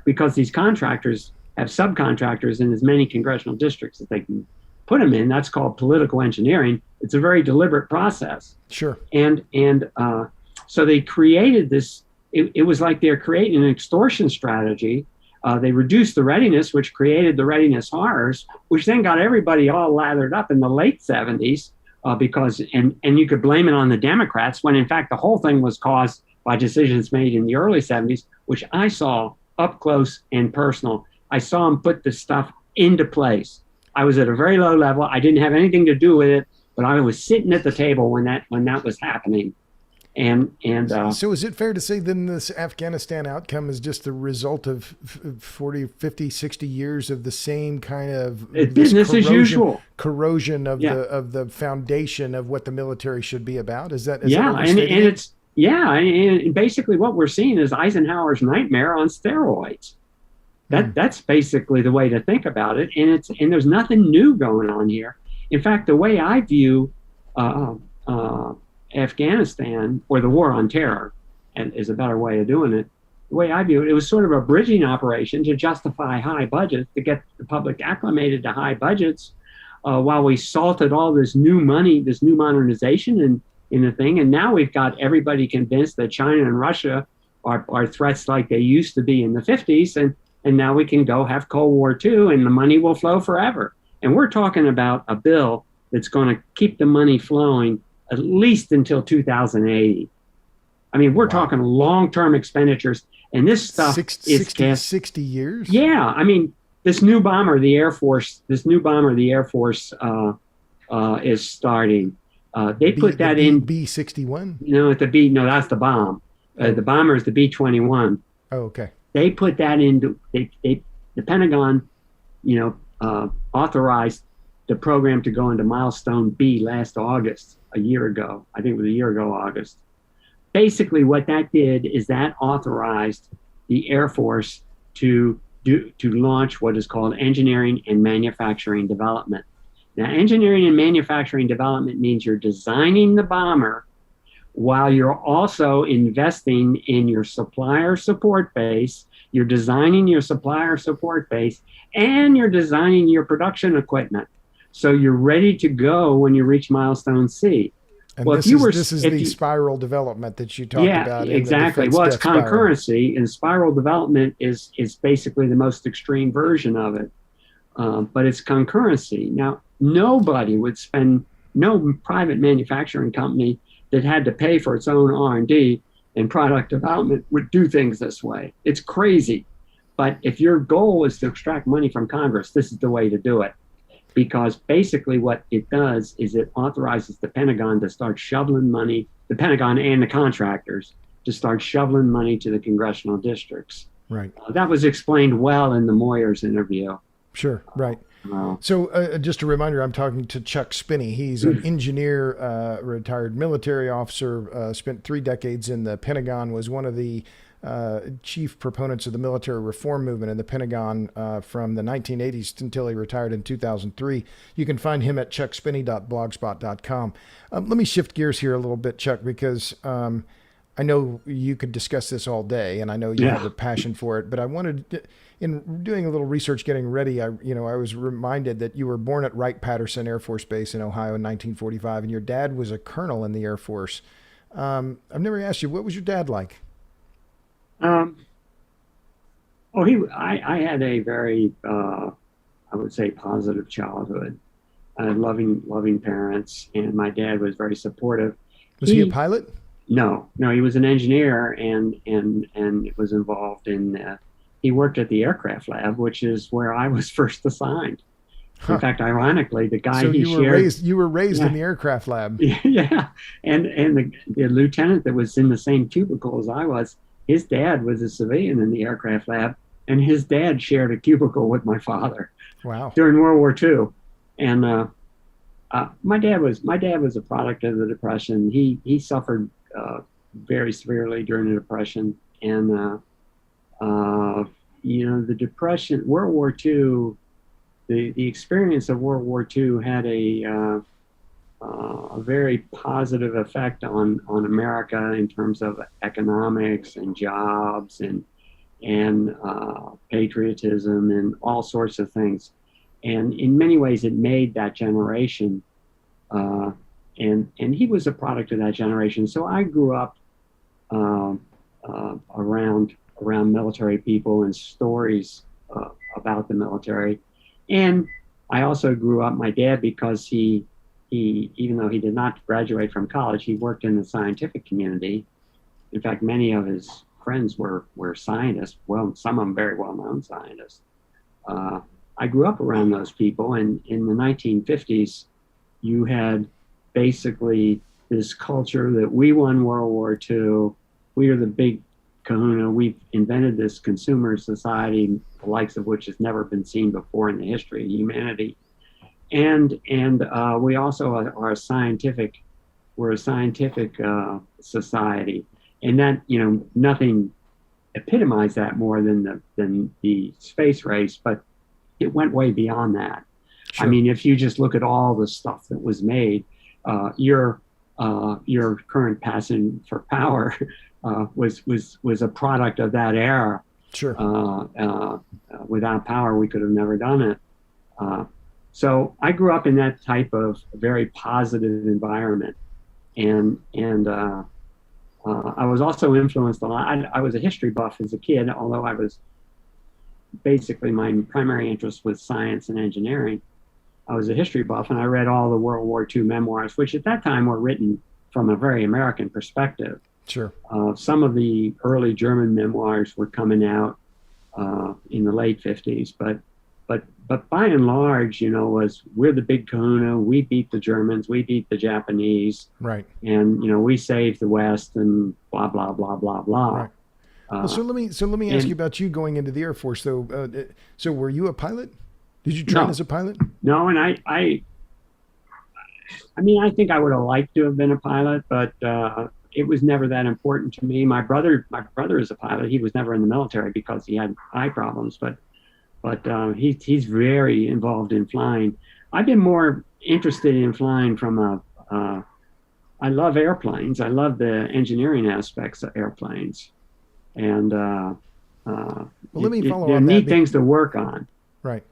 because these contractors have subcontractors in as many congressional districts as they can put them in. That's called political engineering. It's a very deliberate process. Sure. And so they created this. It was like they're creating an extortion strategy. They reduced the readiness, which created the readiness horrors, which then got everybody all lathered up in the late 70s because you could blame it on the Democrats when in fact the whole thing was caused by decisions made in the early 70s, which I saw up close and personal. I saw them put this stuff into place. I was at a very low level. I didn't have anything to do with it, but I was sitting at the table when that was happening. So is it fair to say then this Afghanistan outcome is just the result of 40, 50, 60 years of the same kind of business as usual corrosion of the foundation of what the military should be about? Is that and basically what we're seeing is Eisenhower's nightmare on steroids. That's basically the way to think about it, and there's nothing new going on here. In fact, the way I view Afghanistan, or the war on terror, and is a better way of doing it. The way I view it, it was sort of a bridging operation to justify high budgets, to get the public acclimated to high budgets, while we salted all this new money, this new modernization in the thing. And now we've got everybody convinced that China and Russia are threats like they used to be in the 50s. And now we can go have Cold War II and the money will flow forever. And we're talking about a bill that's going to keep the money flowing at least until 2080. I mean, we're talking long-term expenditures, and this stuff is 60 years. Yeah, I mean, this new bomber the Air Force is starting. They put that in B-61. No, that's the bomb. The bomber is the B-21. Oh, okay. They put that into the Pentagon, authorized the program to go into milestone B last August. A year ago, I think it was a year ago, August. Basically, what that did is that authorized the Air Force to launch what is called engineering and manufacturing development. Now, engineering and manufacturing development means you're designing the bomber while you're also investing in your supplier support base. You're designing your supplier support base, and you're designing your production equipment. So you're ready to go when you reach milestone C. And well, this is the spiral development that you talked about. Yeah, exactly. Well, it's concurrency, and spiral development is basically the most extreme version of it. But it's concurrency. Now, no private manufacturing company that had to pay for its own R&D and product development would do things this way. It's crazy. But if your goal is to extract money from Congress, this is the way to do it. Because basically what it does is it authorizes the Pentagon to start shoveling money, the Pentagon and the contractors, to start shoveling money to the congressional districts. Right. That was explained well in the Moyers interview. Sure, right. So just a reminder, I'm talking to Chuck Spinney. He's an engineer, retired military officer, spent 3 decades in the Pentagon, was one of the chief proponents of the military reform movement in the Pentagon from the 1980s until he retired in 2003. You can find him at chuckspinney.blogspot.com. Let me shift gears here a little bit, Chuck, because I know you could discuss this all day, and I know you have a passion for it, but I wanted, in doing a little research, getting ready, I was reminded that you were born at Wright-Patterson Air Force Base in Ohio in 1945, and your dad was a colonel in the Air Force. I've never asked you, what was your dad like? I had a very, I would say, positive childhood. I had loving parents, and my dad was very supportive. Was he a pilot? No, he was an engineer, and was involved in. He worked at the aircraft lab, which is where I was first assigned. In fact, ironically, the guy you were raised in the aircraft lab. Yeah, and the lieutenant that was in the same cubicle as I was, his dad was a civilian in the aircraft lab, and his dad shared a cubicle with my father. Wow. During World War II, and my dad was a product of the Depression. He suffered very severely during the Depression, and the Depression, World War II, the experience of World War II had a a very positive effect on America in terms of economics and jobs and patriotism and all sorts of things. And in many ways, it made that generation. And he was a product of that generation. So I grew up around military people and stories about the military. And I also grew up, my dad, because he even though he did not graduate from college, he worked in the scientific community. In fact, many of his friends were scientists. Well, some of them very well-known scientists. I grew up around those people, and in the 1950s, you had basically this culture that we won World War II. We are the big kahuna. We've invented this consumer society, the likes of which has never been seen before in the history of humanity. And we also are a scientific. We're a scientific society, and that, you know, nothing epitomized that more than the space race, but it went way beyond that. Sure. I mean, if you just look at all the stuff that was made, your current passion for power was a product of that era. Sure. Without power, we could have never done it. So I grew up in that type of very positive environment, and I was also influenced a lot. I was a history buff as a kid, although I was basically, my primary interest was science and engineering. I was a history buff, and I read all the World War II memoirs, which at that time were written from a very American perspective. Sure. Some of the early German memoirs were coming out in the late 50s, but by and large, you know, we're the big kahuna. We beat the Germans. We beat the Japanese. Right. And, you know, we saved the West and blah, blah, blah, blah, blah. Right. Well, so let me ask you about you going into the Air Force. So were you a pilot? Did you train as a pilot? No, and I mean, I think I would have liked to have been a pilot, but it was never that important to me. My brother is a pilot. He was never in the military because he had eye problems, but he's very involved in flying. I've been more interested in flying from I love airplanes. I love the engineering aspects of airplanes. And let me follow they're on neat that. Things to work on. Right.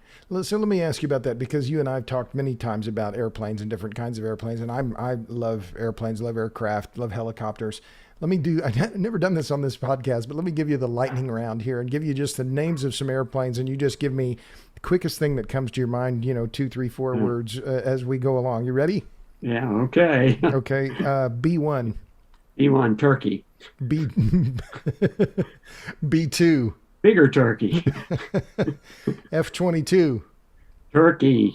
So let me ask you about that, because you and I have talked many times about airplanes and different kinds of airplanes, and I love airplanes, love aircraft, love helicopters. I've never done this on this podcast, but let me give you the lightning round here and give you just the names of some airplanes, and you just give me the quickest thing that comes to your mind, 2, 3, 4 words as we go along. You ready? Yeah, okay. Okay. B1. B1, turkey. B2. Bigger turkey. F-22. Turkey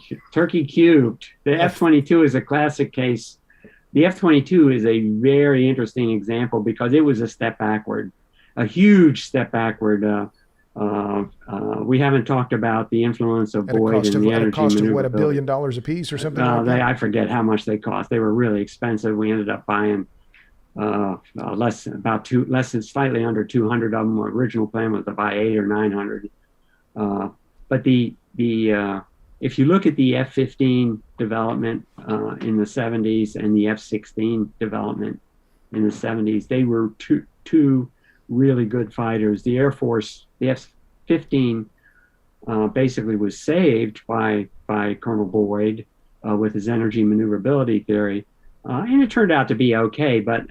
cubed. The F-22 is a classic case. The F-22 is a very interesting example because it was a step backward, a huge step backward. We haven't talked about the influence of Boyd and the energy maneuverability. At a cost of what, $1 billion a piece or something like that? I forget how much they cost. They were really expensive. We ended up buying slightly under 200 of them. The original plan was to buy 800 or 900. But if you look at the F-15 development in the 70s and the F-16 development in the 70s, they were two really good fighters. The Air Force, the F-15 basically was saved by Colonel Boyd with his energy maneuverability theory. And it turned out to be okay, but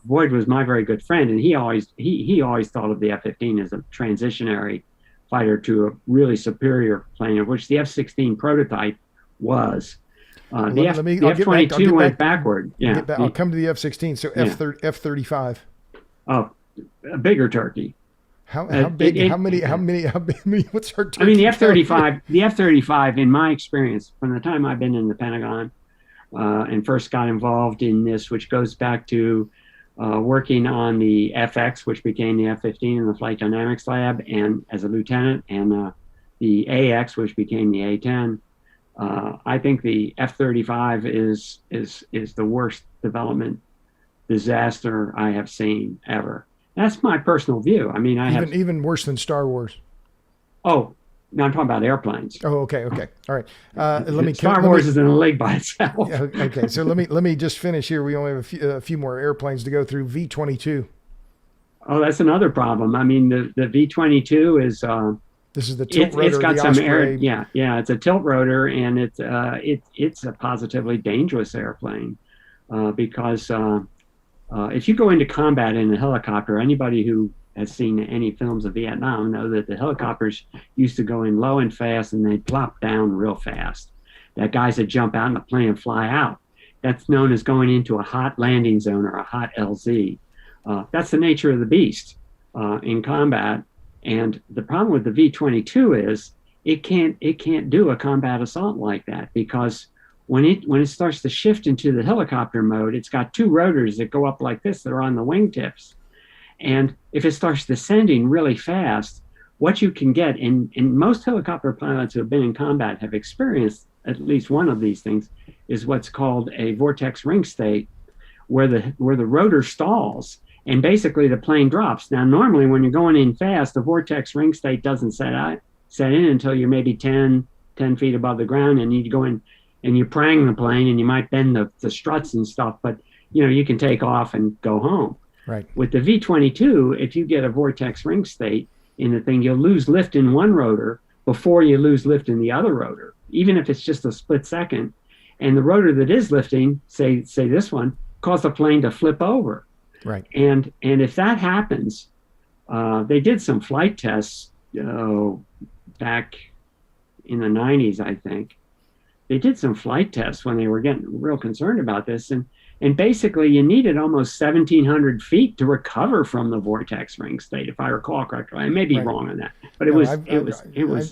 Boyd was my very good friend, and he always thought of the F-15 as a transitionary fighter to a really superior plane, of which the F-16 prototype was. The F-22 went backward. Yeah, I'll come to the F-16. So F-35. Oh, a bigger turkey. How big? How many? What's our turkey? I mean, the F-35. In my experience, from the time I've been in the Pentagon, and first got involved in this, which goes back to working on the FX, which became the F-15 in the Flight Dynamics Lab, and as a lieutenant, and the AX, which became the A-10. I think the F-35 is the worst development disaster I have seen ever. That's my personal view. I mean, even worse than Star Wars. Oh, No, I'm talking about airplanes. Oh, okay. All right. Let me Star let Wars me is in a league by itself. Yeah, okay. So let me just finish here. We only have a few more airplanes to go through. V-22. Oh, that's another problem. I mean, the V-22 is This is the tilt it's rotor, got the some air. Osprey. Yeah. It's a tilt rotor, and it's a positively dangerous airplane because if you go into combat in a helicopter, anybody who has seen any films of Vietnam know that the helicopters used to go in low and fast, and they'd plop down real fast. That guys that jump out in the plane and fly out. That's known as going into a hot landing zone or a hot LZ. That's the nature of the beast in combat. And the problem with the V-22 is it can't do a combat assault like that, because when it starts to shift into the helicopter mode, it's got two rotors that go up like this that are on the wingtips. And if it starts descending really fast, what you can get, and most helicopter pilots who have been in combat have experienced at least one of these things, is what's called a vortex ring state, where the rotor stalls and basically the plane drops. Now, normally when you're going in fast, the vortex ring state doesn't set in until you're maybe 10 feet above the ground, and you go in and you prang the plane and you might bend the struts and stuff, but you can take off and go home. Right. With the V-22, if you get a vortex ring state in the thing, you'll lose lift in one rotor before you lose lift in the other rotor, even if it's just a split second. And the rotor that is lifting, say this one, cause the plane to flip over. Right. And if that happens, they did some flight tests back in the 90s, I think. They did some flight tests when they were getting real concerned about this. And basically, you needed almost 1,700 feet to recover from the vortex ring state, if I recall correctly. I may be wrong on that, but it was.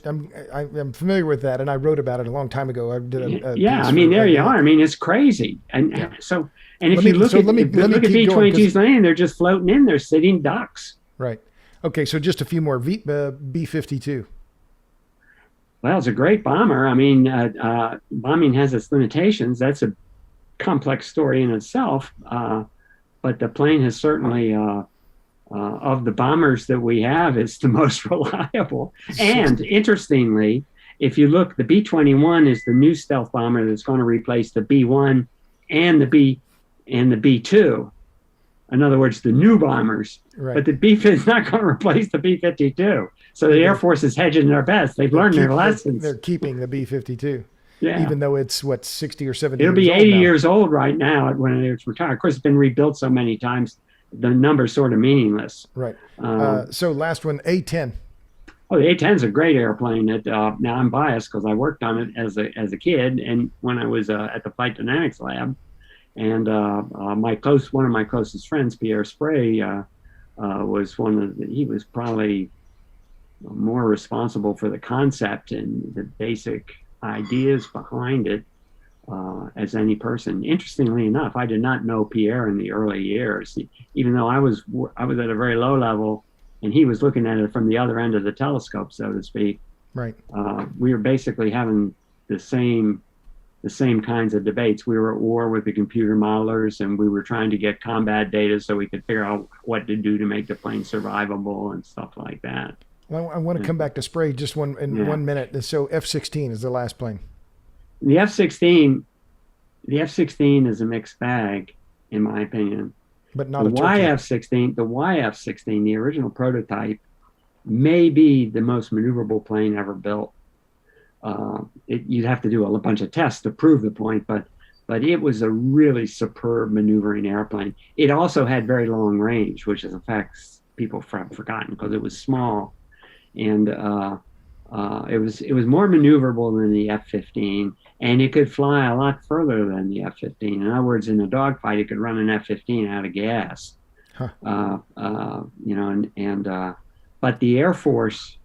I'm familiar with that, and I wrote about it a long time ago. I did a yeah. I mean, there you are. I mean, it's crazy, and so. And if you look at V-22's landing, they're just floating in. They're sitting ducks. Right. Okay. So just a few more. B-52. Well, it's a great bomber. I mean, bombing has its limitations. That's a complex story in itself. But the plane has certainly, of the bombers that we have, it's the most reliable. And interestingly, if you look, the B-21 is the new stealth bomber that's going to replace the B-1 and the B-2. In other words, the new bombers. Right. But the B-50 is not going to replace the B-52. So the Air Force is hedging their bets. They've learned their lessons. They're keeping the B-52. Yeah. Even though it's, 60 or 70 It'll years be old 80 now. years old right now when it's retired. Of course, it's been rebuilt so many times, the number's sort of meaningless. Right. So last one, A-10. Oh, the A-10 is a great airplane. Now I'm biased because I worked on it as a kid, and when I was at the Flight Dynamics Lab. And one of my closest friends, Pierre Sprey, he was probably more responsible for the concept and the basic ideas behind it as any person. Interestingly enough, I did not know Pierre in the early years, even though I was at a very low level, and he was looking at it from the other end of the telescope, so to speak. Right. We were basically having the same kinds of debates. We were at war with the computer modelers, and we were trying to get combat data so we could figure out what to do to make the plane survivable and stuff like that. Well, I want to come back to Sprey just 1 minute. So F-16 is the last plane. The F-16 is a mixed bag, in my opinion. But not the YF-16. The YF-16, the original prototype, may be the most maneuverable plane ever built. You'd have to do a bunch of tests to prove the point, but it was a really superb maneuvering airplane. It also had very long range, which is a fact people have forgotten because it was small, and it was more maneuverable than the F-15, and it could fly a lot further than the F-15. In other words, in a dogfight, it could run an F-15 out of gas. Huh. But the Air Force,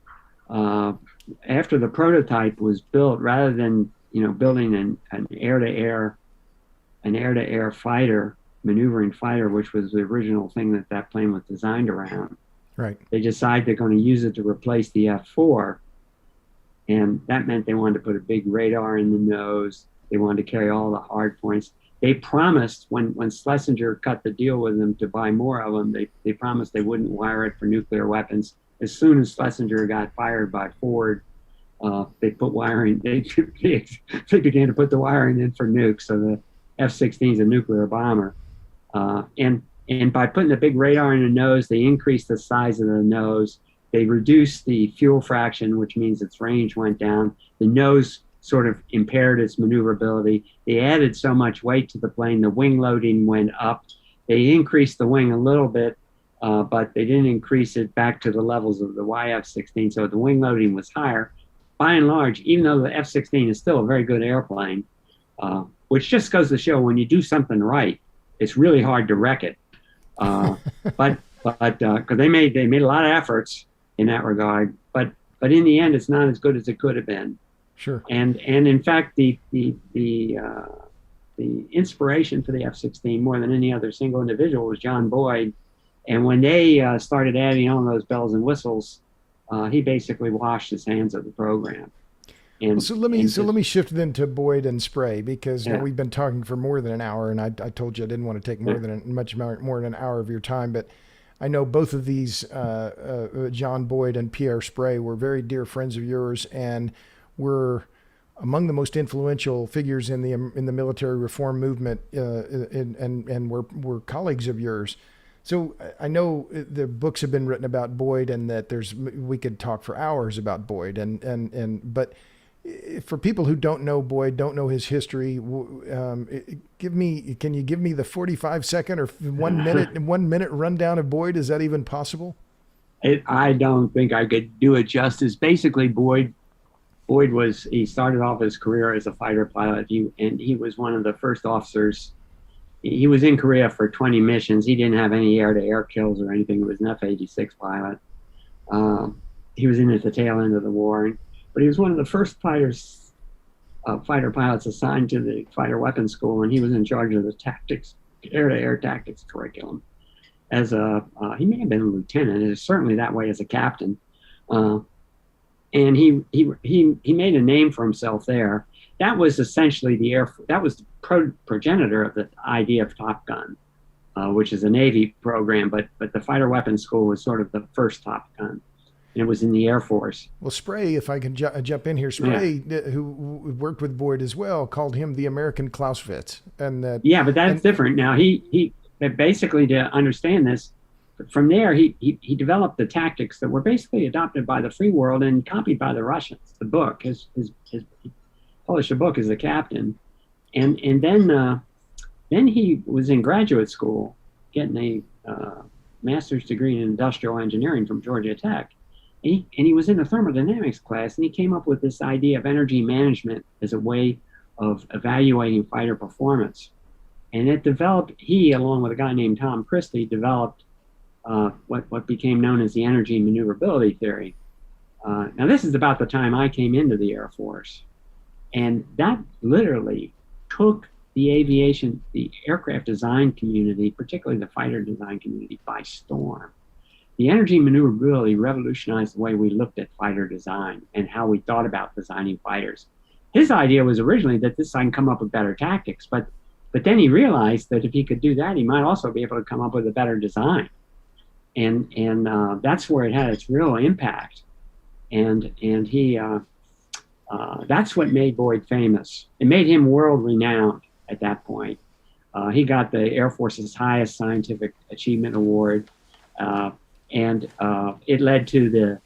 after the prototype was built, rather than building an air-to-air fighter, maneuvering fighter, which was the original thing that plane was designed around, right? They decided they're going to use it to replace the F-4, and that meant they wanted to put a big radar in the nose. They wanted to carry all the hard points. They promised when Schlesinger cut the deal with them to buy more of them, they promised they wouldn't wire it for nuclear weapons. As soon as Schlesinger got fired by Ford, they put wiring. They began to put the wiring in for nukes. So the F-16 is a nuclear bomber, and by putting a big radar in the nose, they increased the size of the nose. They reduced the fuel fraction, which means its range went down. The nose sort of impaired its maneuverability. They added so much weight to the plane, the wing loading went up. They increased the wing a little bit, but they didn't increase it back to the levels of the YF-16, so the wing loading was higher. By and large, even though the F-16 is still a very good airplane, which just goes to show when you do something right, it's really hard to wreck it. But because they made a lot of efforts in that regard, but in the end, it's not as good as it could have been. Sure. And in fact, the inspiration for the F-16 more than any other single individual was John Boyd. And when they started adding on those bells and whistles, he basically washed his hands of the program. And so let me shift then to Boyd and Sprey, because we've been talking for more than an hour, and I told you I didn't want to take more than an hour of your time, but I know both of these, John Boyd and Pierre Sprey, were very dear friends of yours, and were among the most influential figures in the military reform movement, and were colleagues of yours. So I know the books have been written about Boyd, and that we could talk for hours about Boyd, but for people who don't know Boyd, don't know his history, can you give me the 45-second or 1 minute rundown of Boyd? Is that even possible? I don't think I could do it justice. Basically, Boyd he started off his career as a fighter pilot. He was one of the first officers. He was in Korea for 20 missions. He didn't have any air-to-air kills or anything. He was an F-86 pilot. He was in at the tail end of the war. But he was one of the first fighter pilots assigned to the fighter weapons school, and he was in charge of the tactics, air-to-air tactics curriculum. He may have been a lieutenant. It was certainly that way as a captain. And he made a name for himself there. That was essentially that was the progenitor of the idea of Top Gun, which is a Navy program, but the fighter weapons school was sort of the first Top Gun. And it was in the Air Force. Well, Sprey, if I can jump in here, Sprey, who worked with Boyd as well, called him the American Clausewitz. But that's different. Now, he basically, to understand this, from there, he developed the tactics that were basically adopted by the free world and copied by the Russians. The book, he published a book as a captain. And then he was in graduate school getting a master's degree in industrial engineering from Georgia Tech. And he was in a thermodynamics class, and he came up with this idea of energy management as a way of evaluating fighter performance. And it developed, he, along with a guy named Tom Christie, developed what became known as the energy maneuverability theory. Now, this is about the time I came into the Air Force. And that literally took the aircraft design community, particularly the fighter design community, by storm. The energy maneuverability revolutionized the way we looked at fighter design and how we thought about designing fighters. His idea was originally that this can come up with better tactics, but then he realized that if he could do that, he might also be able to come up with a better design. And that's where it had its real impact. And he that's what made Boyd famous. It made him world renowned at that point. He got the Air Force's highest scientific achievement award. And it led to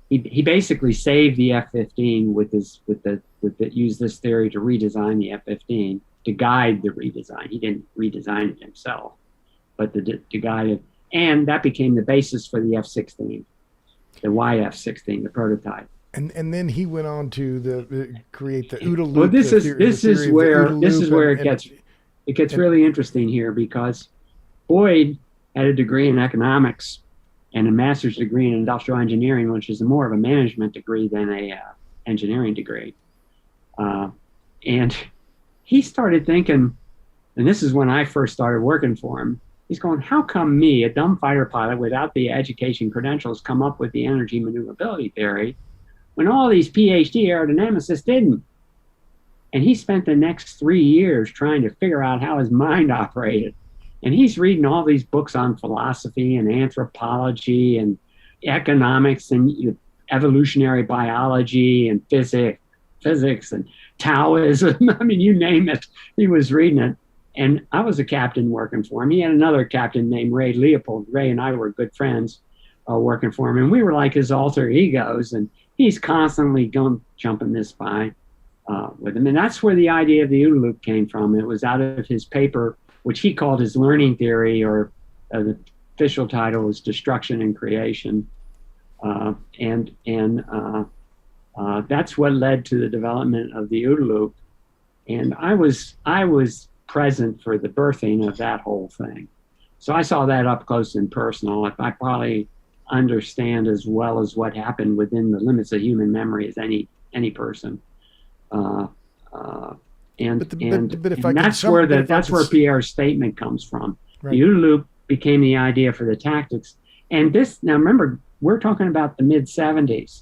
he basically saved the F-15 used this theory to redesign the F-15, to guide the redesign. He didn't redesign it himself, but to guide it. And that became the basis for the F-16, the YF-16, the prototype. And then he went on to create the OODA loop. Well, this is where it gets really interesting here, because Boyd had a degree in economics and a master's degree in industrial engineering, which is more of a management degree than a engineering degree. And he started thinking, and this is when I first started working for him, he's going, how come me, a dumb fighter pilot without the education credentials, come up with the energy maneuverability theory when all these PhD aerodynamicists didn't? And he spent the next 3 years trying to figure out how his mind operated. And he's reading all these books on philosophy and anthropology and economics. And evolutionary biology and physics and Taoism. I mean, you name it, he was reading it. And I was a captain working for him. He had another captain named Ray Leopold. Ray and I were good friends working for him. And we were like his alter egos. And he's constantly jumping this by with him. And that's where the idea of the OODA loop came from. It was out of his paper, which he called his learning theory, or the official title was Destruction and Creation. That's what led to the development of the OODA loop. And I was present for the birthing of that whole thing. So I saw that up close and personal. I probably understand as well as what happened within the limits of human memory as any person. That's where Pierre's statement comes from. Right. The OODA loop became the idea for the tactics. And this, now remember, we're talking about the mid-70s.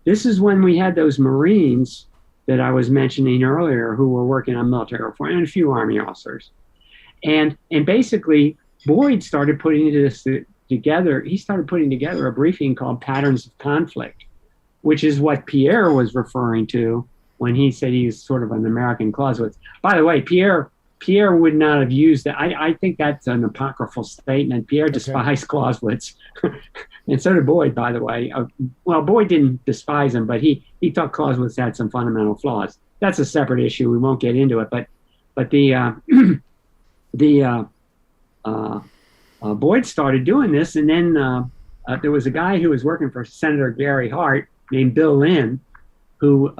This is when we had those Marines that I was mentioning earlier who were working on military reform, and a few Army officers. And basically, Boyd started putting this together. He started putting together a briefing called Patterns of Conflict, which is what Pierre was referring to when he said he was sort of an American Clausewitz. By the way, Pierre would not have used that. I think that's an apocryphal statement. Pierre despised Clausewitz. And so did Boyd, by the way. Well, Boyd didn't despise him, but he thought Clausewitz had some fundamental flaws. That's a separate issue. We won't get into it. But Boyd started doing this, and then there was a guy who was working for Senator Gary Hart named Bill Lynn, who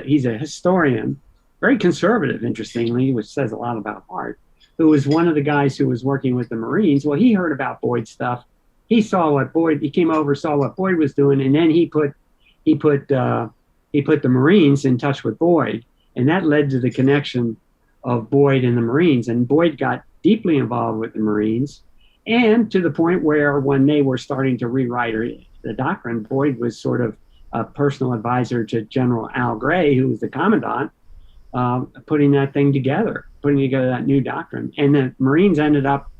he's a historian, very conservative, interestingly, which says a lot about Hart, who was one of the guys who was working with the Marines. Well, he heard about Boyd's stuff. He came over, saw what Boyd was doing, and then he put the Marines in touch with Boyd, and that led to the connection of Boyd and the Marines. And Boyd got deeply involved with the Marines, and to the point where when they were starting to rewrite the doctrine, Boyd was sort of a personal advisor to General Al Gray, who was the commandant, putting that new doctrine. And the Marines ended up,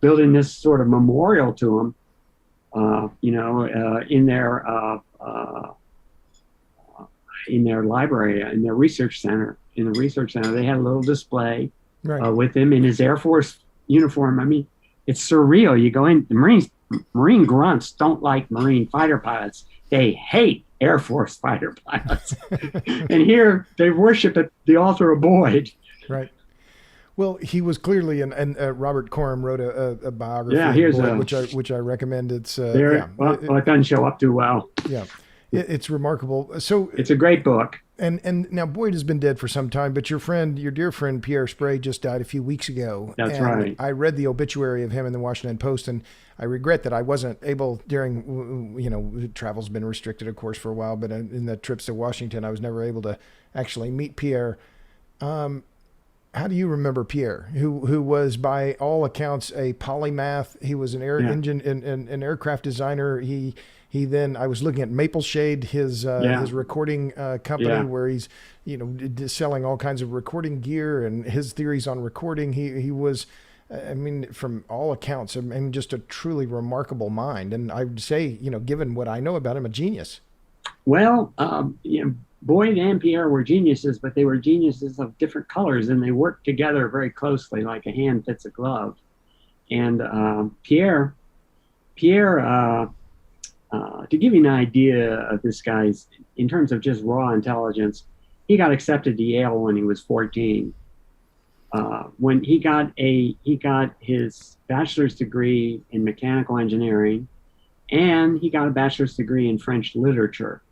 building this sort of memorial to him, in their library, in their research center. In the research center, they had a little display with him in his Air Force uniform. I mean, it's surreal. You go in, the Marine grunts don't like Marine fighter pilots. They hate Air Force fighter pilots. And here they worship at the altar of Boyd. Right. Well, he was clearly, and Robert Coram wrote a biography of Boyd, which I recommend. It's it doesn't show up too well. Yeah, it's remarkable. So it's a great book. And now Boyd has been dead for some time, but your dear friend Pierre Sprey just died a few weeks ago. That's right. I read the obituary of him in the Washington Post, and I regret that I wasn't able during, travel's been restricted, of course, for a while, but in the trips to Washington, I was never able to actually meet Pierre. How do you remember Pierre, who was by all accounts a polymath? He was an engine and an aircraft designer. He then, I was looking at Mapleshade, his recording company, where he's selling all kinds of recording gear and his theories on recording. He was, from all accounts, just a truly remarkable mind. And I would say, given what I know about him, a genius. Well, Boyd and Pierre were geniuses, but they were geniuses of different colors, and they worked together very closely, like a hand fits a glove. And Pierre, to give you an idea of this guy's, in terms of just raw intelligence, he got accepted to Yale when he was 14. When he got his bachelor's degree in mechanical engineering, and he got a bachelor's degree in French literature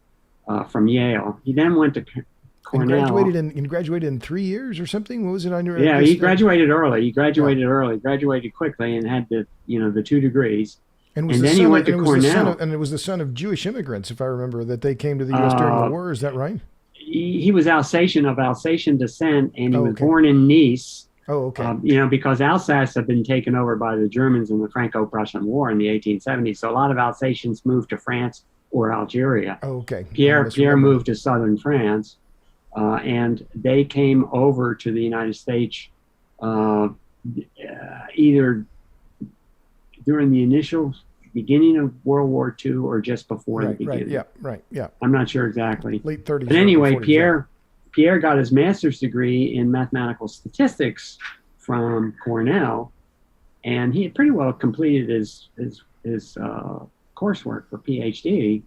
from Yale. He then went to Cornell. And graduated in 3 years or something? What was it? He graduated early. He graduated quickly and had the 2 degrees. And then he went to Cornell. And it was the son of Jewish immigrants, if I remember, that they came to the U.S. during the war. Is that right? He was Alsatian descent, and he was born in Nice. Oh, okay. Because Alsace had been taken over by the Germans in the Franco-Prussian War in the 1870s. So a lot of Alsatians moved to France or Algeria. Oh, okay. Pierre moved to southern France, and they came over to the United States either during the initial the beginning of World War II or just before the beginning. Yeah. I'm not sure exactly. Late 30s. But anyway, 40s, Pierre got his master's degree in mathematical statistics from Cornell, and he had pretty well completed his coursework for PhD,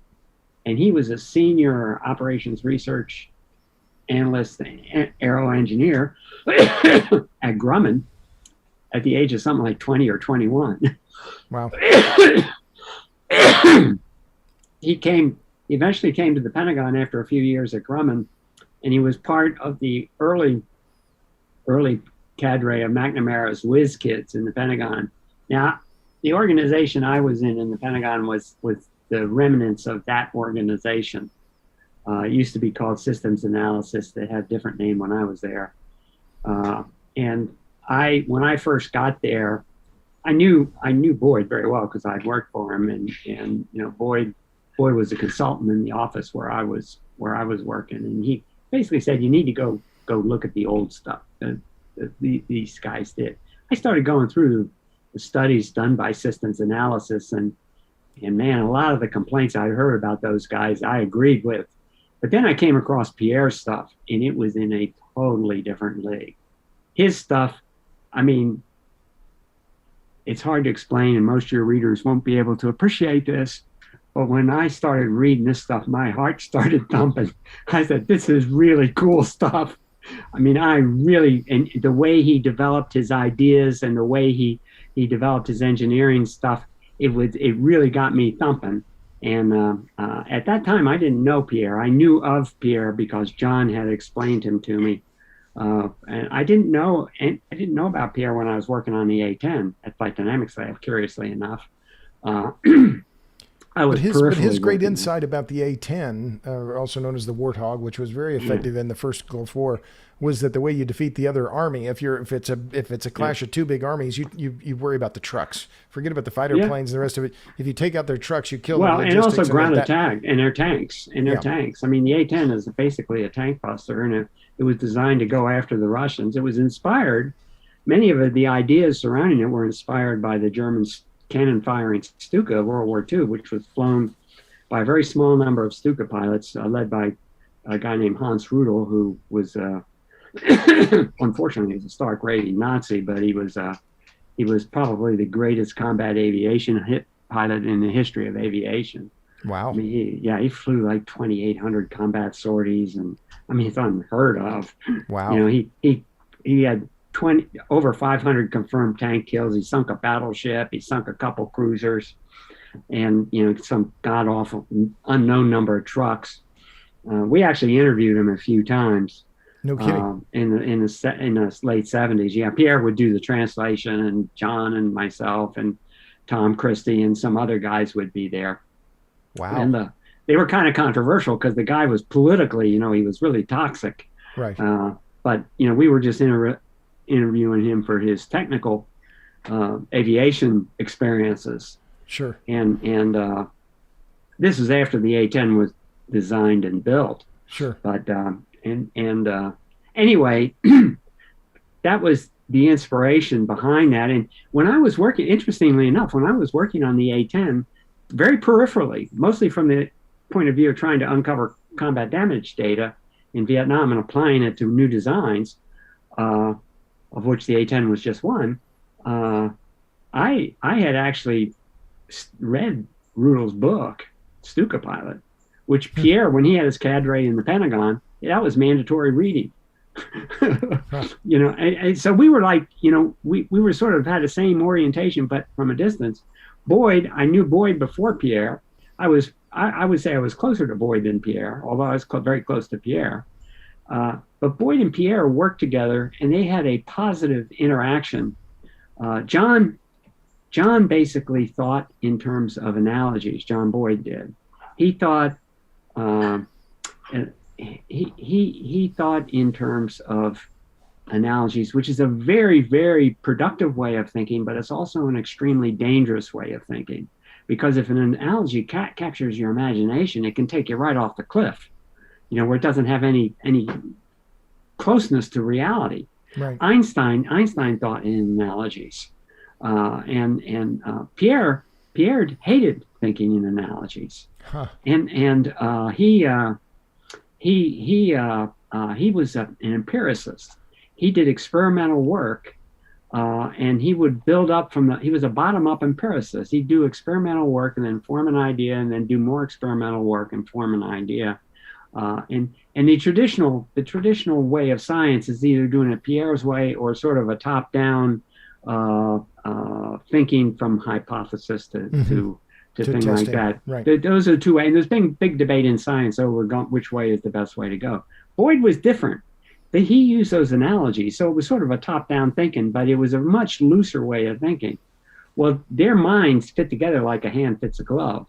and he was a senior operations research analyst, aero engineer at Grumman at the age of something like 20 or 21. Wow. He eventually came to the Pentagon after a few years at Grumman, and he was part of the early cadre of McNamara's whiz kids in the Pentagon. Now, the organization I was in the Pentagon was the remnants of that organization. It used to be called Systems Analysis. They had a different name when I was there. And when I first got there, I knew Boyd very well because I'd worked for him, and Boyd was a consultant in the office where I was working, and he basically said, you need to go look at the old stuff that these guys did. I started going through the studies done by Systems Analysis, and man, a lot of the complaints I heard about those guys I agreed with. But then I came across Pierre's stuff, and it was in a totally different league. His stuff, I mean, it's hard to explain, and most of your readers won't be able to appreciate this. But when I started reading this stuff, my heart started thumping. I said, this is really cool stuff. I mean, and the way he developed his ideas and the way he developed his engineering stuff, it really got me thumping. And at that time, I didn't know Pierre. I knew of Pierre because John had explained him to me. And I didn't know about Pierre when I was working on the A-10 at Flight Dynamics Lab, curiously enough. But his great insight about the A-10, also known as the Warthog, which was very effective in the first Gulf War, was that the way you defeat the other army, if it's a clash of two big armies, you worry about the trucks. Forget about the fighter planes and the rest of it. If you take out their trucks, you kill them. Well, and also ground attack and their tanks. I mean, the A-10 is basically a tank buster, and it was designed to go after the Russians. It was inspired. Many of the ideas surrounding it were inspired by the Germans' cannon-firing Stuka of World War II, which was flown by a very small number of Stuka pilots, led by a guy named Hans Rudel, who was, unfortunately, he was a stark raving Nazi, but he was probably the greatest combat aviation hit pilot in the history of aviation. Wow. I mean, he flew like 2,800 combat sorties, and I mean, it's unheard of. Wow. He had over 500 confirmed tank kills. He sunk a battleship. He sunk a couple cruisers, and some god awful unknown number of trucks. We actually interviewed him a few times. No kidding. In the late 70s. Yeah, Pierre would do the translation, and John and myself and Tom Christie and some other guys would be there. Wow. And they were kind of controversial because the guy was politically, he was really toxic. Right. But we were just interviewing him for his technical aviation experiences. Sure. And this was after the A-10 was designed and built. Sure. But anyway, that was the inspiration behind that. And when I was working, interestingly enough, when I was working on the A-10, very peripherally, mostly from the point of view of trying to uncover combat damage data in Vietnam and applying it to new designs, of which the A-10 was just one, I had actually read Rudel's book, Stuka Pilot, which Pierre, when he had his cadre in the Pentagon, that was mandatory reading. And so we were like, we were sort of had the same orientation, but from a distance. Boyd, I knew Boyd before Pierre. I would say I was closer to Boyd than Pierre, although I was very close to Pierre. But Boyd and Pierre worked together, and they had a positive interaction. John basically thought in terms of analogies. John Boyd did. He thought he thought in terms of analogies, which is a very, very productive way of thinking, but it's also an extremely dangerous way of thinking. Because if an analogy captures your imagination, it can take you right off the cliff, where it doesn't have any closeness to reality. Right. Einstein thought in analogies, and Pierre Pierre hated thinking in analogies, Huh. and he was an empiricist. He did experimental work, and he would build up from the. He was a bottom-up empiricist. He'd do experimental work and then form an idea, and then do more experimental work and form an idea. And the traditional way of science is either doing it Pierre's way or sort of a top-down thinking from hypothesis to thing like that. Right. Those are two ways. And there's been big debate in science over which way is the best way to go. Boyd was different. He used those analogies, so it was sort of a top-down thinking, but it was a much looser way of thinking. Well, their minds fit together like a hand fits a glove.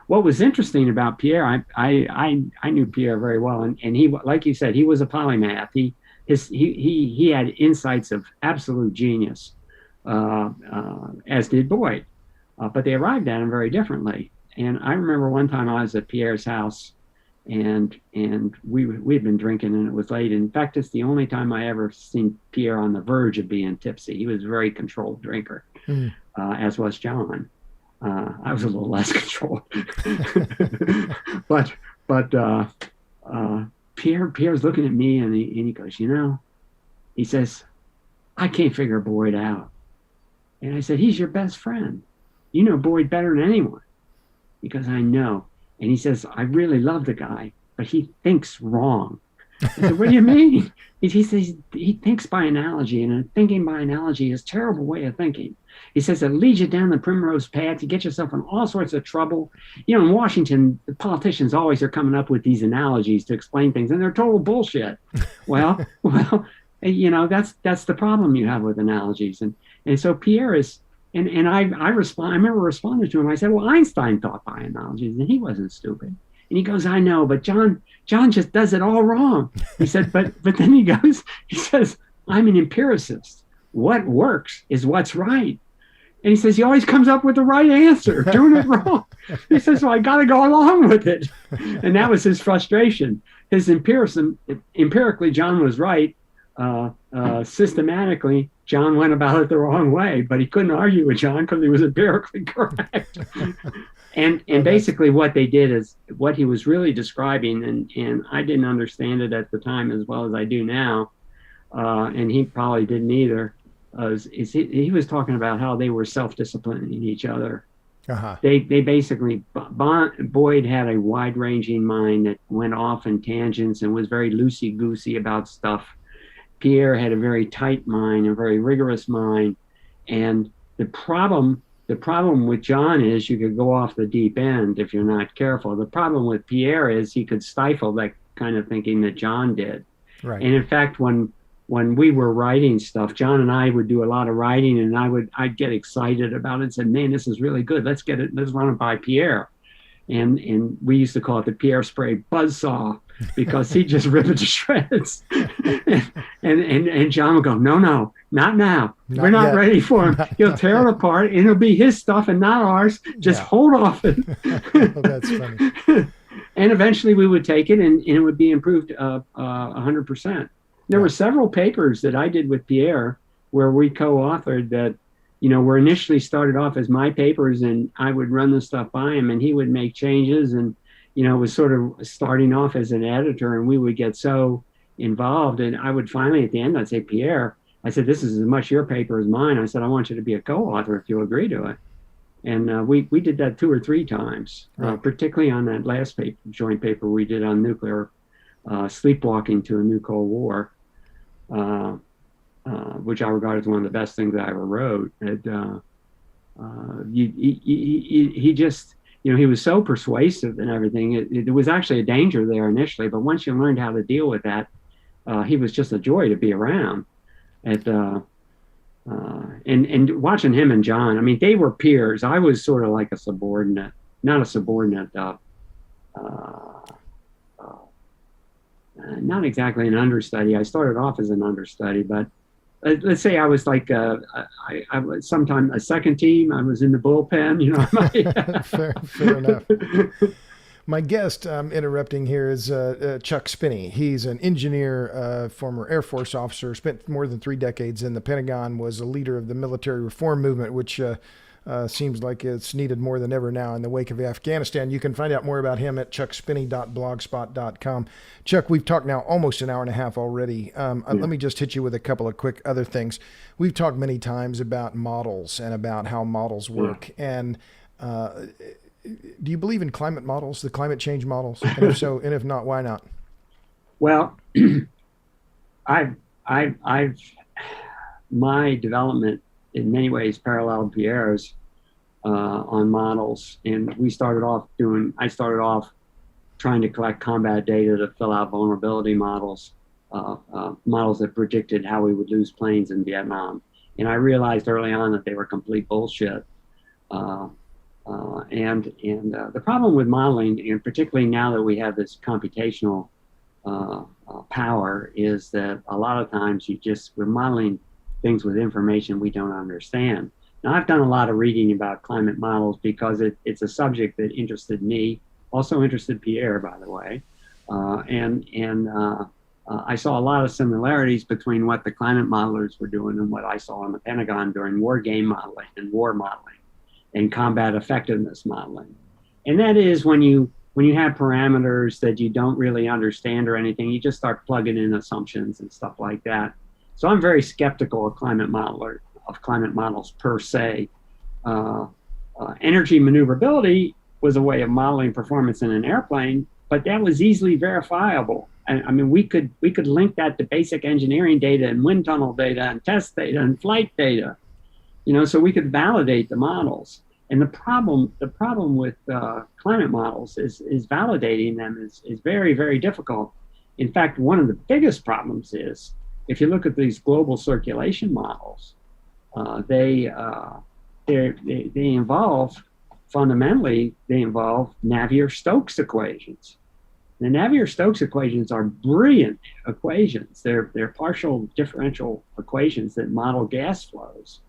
What was interesting about Pierre, I knew Pierre very well, and he, like you said, he was a polymath. He had insights of absolute genius, as did Boyd, but they arrived at him very differently. And I remember one time I was at Pierre's house, and we had been drinking, and it was late. In fact, it's the only time I ever seen Pierre on the verge of being tipsy. He was a very controlled drinker, as was John. I was a little less controlled, but Pierre's looking at me, and he goes, he says, I can't figure Boyd out. And I said, he's your best friend. You know Boyd better than anyone. He goes, I know. And he says, I really love the guy, but he thinks wrong. I said, what do you mean? He says he thinks by analogy, and thinking by analogy is a terrible way of thinking. He says it leads you down the primrose path. You get yourself in all sorts of trouble. In Washington, the politicians always are coming up with these analogies to explain things, and they're total bullshit. Well, that's the problem you have with analogies. And so Pierre is, and I remember responding to him. I said, well, Einstein thought by analogies, and he wasn't stupid. And he goes, I know, but John just does it all wrong. He said, but then he says, I'm an empiricist. What works is what's right. And he says, he always comes up with the right answer, doing it wrong. He says, well, I got to go along with it. And that was his frustration. His empirically, John was right. Systematically, John went about it the wrong way, but he couldn't argue with John because he was empirically correct. And basically what they did is what he was really describing, and I didn't understand it at the time as well as I do now, and he probably didn't either, he was talking about how they were self-disciplining each other. Uh-huh. They basically, Boyd had a wide-ranging mind that went off in tangents and was very loosey-goosey about stuff. Pierre had a very tight mind, a very rigorous mind, and the problem with John is you could go off the deep end if you're not careful. The problem with Pierre is he could stifle that kind of thinking that John did. Right. And in fact, when we were writing stuff, John and I would do a lot of writing, and I'd get excited about it and say, man, this is really good. Let's run it by Pierre. And we used to call it the Pierre Sprey buzzsaw because he just rip it to shreds. and John would go, no, not now. We're not yet. Ready for him. He'll tear it apart, and it'll be his stuff and not ours. Just hold off it. Oh, that's funny. And eventually we would take it, and it would be improved 100%. There were several papers that I did with Pierre where we co-authored that, were initially started off as my papers, and I would run the stuff by him, and he would make changes, and was sort of starting off as an editor, and we would get so involved, and I would finally at the end, I'd say, Pierre, I said, this is as much your paper as mine. I said, I want you to be a co-author if you'll agree to it. And we did that 2 or 3 times, particularly on that last joint paper we did on nuclear sleepwalking to a new Cold War, which I regard as one of the best things I ever wrote. He just, he was so persuasive and everything. There was actually a danger there initially, but once you learned how to deal with that, he was just a joy to be around. And watching him and John, I mean, they were peers. I was sort of like a subordinate, not a subordinate, not exactly an understudy. I started off as an understudy, but let's say I was like, I was sometimes a second team. I was in the bullpen, Fair enough. My guest, interrupting here, is Chuck Spinney. He's an engineer, former Air Force officer, spent more than 3 decades in the Pentagon, was a leader of the military reform movement, which Seems like it's needed more than ever now in the wake of Afghanistan. You can find out more about him at chuckspinney.blogspot.com. Chuck, we've talked now almost an hour and a half already. Let me just hit you with a couple of quick other things. We've talked many times about models and about how models work. And do you believe in climate models, the climate change models? And if so, and if not, why not? Well, I've my development in many ways paralleled Pierre's on models, and I started off trying to collect combat data to fill out vulnerability models, models that predicted how we would lose planes in Vietnam. And I realized early on that they were complete bullshit. The problem with modeling, and particularly now that we have this computational power, is that a lot of times we're modeling things with information we don't understand. Now, I've done a lot of reading about climate models because it's a subject that interested me, also interested Pierre, by the way. I saw a lot of similarities between what the climate modelers were doing and what I saw in the Pentagon during war game modeling and war modeling and combat effectiveness modeling. And that is when you have parameters that you don't really understand or anything, you just start plugging in assumptions and stuff like that. So I'm very skeptical of climate models per se. Energy maneuverability was a way of modeling performance in an airplane, but that was easily verifiable. I mean, we could link that to basic engineering data and wind tunnel data and test data and flight data, so we could validate the models. And the problem with climate models is validating them is very, very difficult. In fact, one of the biggest problems is, if you look at these global circulation models, they involve Navier-Stokes equations. The Navier-Stokes equations are brilliant equations. They're partial differential equations that model gas flows.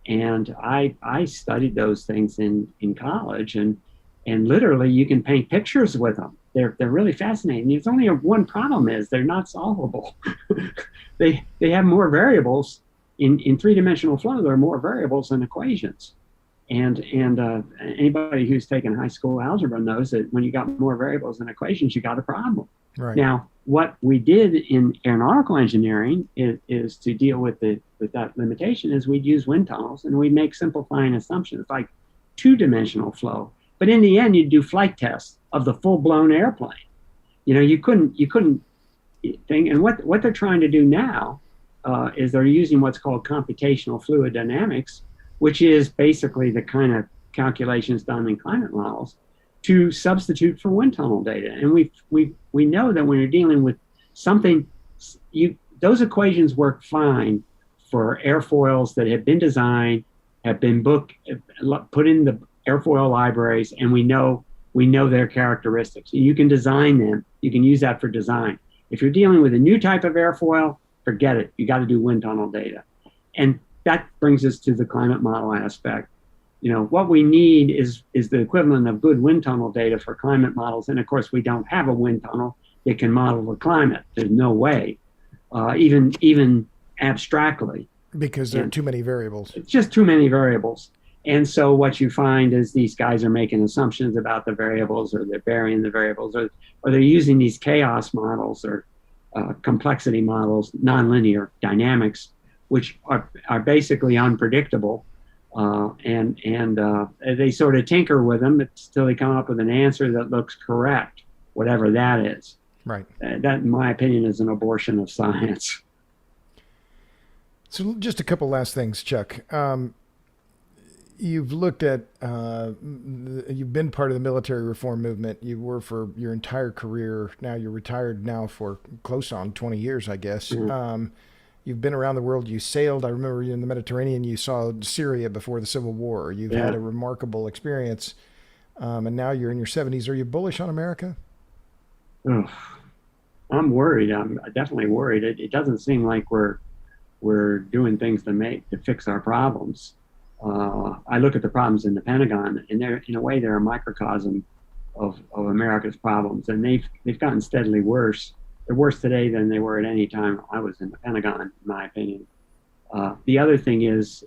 And I studied those things in college, and literally you can paint pictures with them. They're really fascinating. There's only one problem is they're not solvable. They have more variables in three-dimensional flow. There are more variables than equations. And anybody who's taken high school algebra knows that when you got more variables than equations, you got a problem. Right. Now, what we did in aeronautical engineering is to deal with that limitation is we'd use wind tunnels and we'd make simplifying assumptions like two-dimensional flow. But in the end, you'd do flight tests of the full-blown airplane. You couldn't think. And what they're trying to do now is they're using what's called computational fluid dynamics, which is basically the kind of calculations done in climate models, to substitute for wind tunnel data. And we know that when you're dealing with something, those equations work fine for airfoils that have been designed, have been put in the airfoil libraries, and we know their characteristics. You can design them. You can use that for design. If you're dealing with a new type of airfoil, forget it. You got to do wind tunnel data. And that brings us to the climate model aspect. What we need is the equivalent of good wind tunnel data for climate models. And of course, we don't have a wind tunnel that can model the climate. There's no way, even abstractly. Because there are too many variables. It's just too many variables. And so what you find is these guys are making assumptions about the variables, or they're burying the variables, or they're using these chaos models or complexity models, nonlinear dynamics, which are basically unpredictable. And they sort of tinker with them until they come up with an answer that looks correct, whatever that is. Right. That, in my opinion, is an abortion of science. So just a couple last things, Chuck. You've looked at, you've been part of the military reform movement. You were for your entire career. Now you're retired now for close on 20 years, I guess. Mm-hmm. You've been around the world. You sailed. I remember you in the Mediterranean. You saw Syria before the Civil War. You've had a remarkable experience. And now you're in your 70s. Are you bullish on America? Oh, I'm worried. I'm definitely worried. It doesn't seem like we're doing things to fix our problems. I look at the problems in the Pentagon, and in a way they're a microcosm of America's problems, and they've gotten steadily worse. They're worse today than they were at any time I was in the Pentagon, in my opinion. The other thing is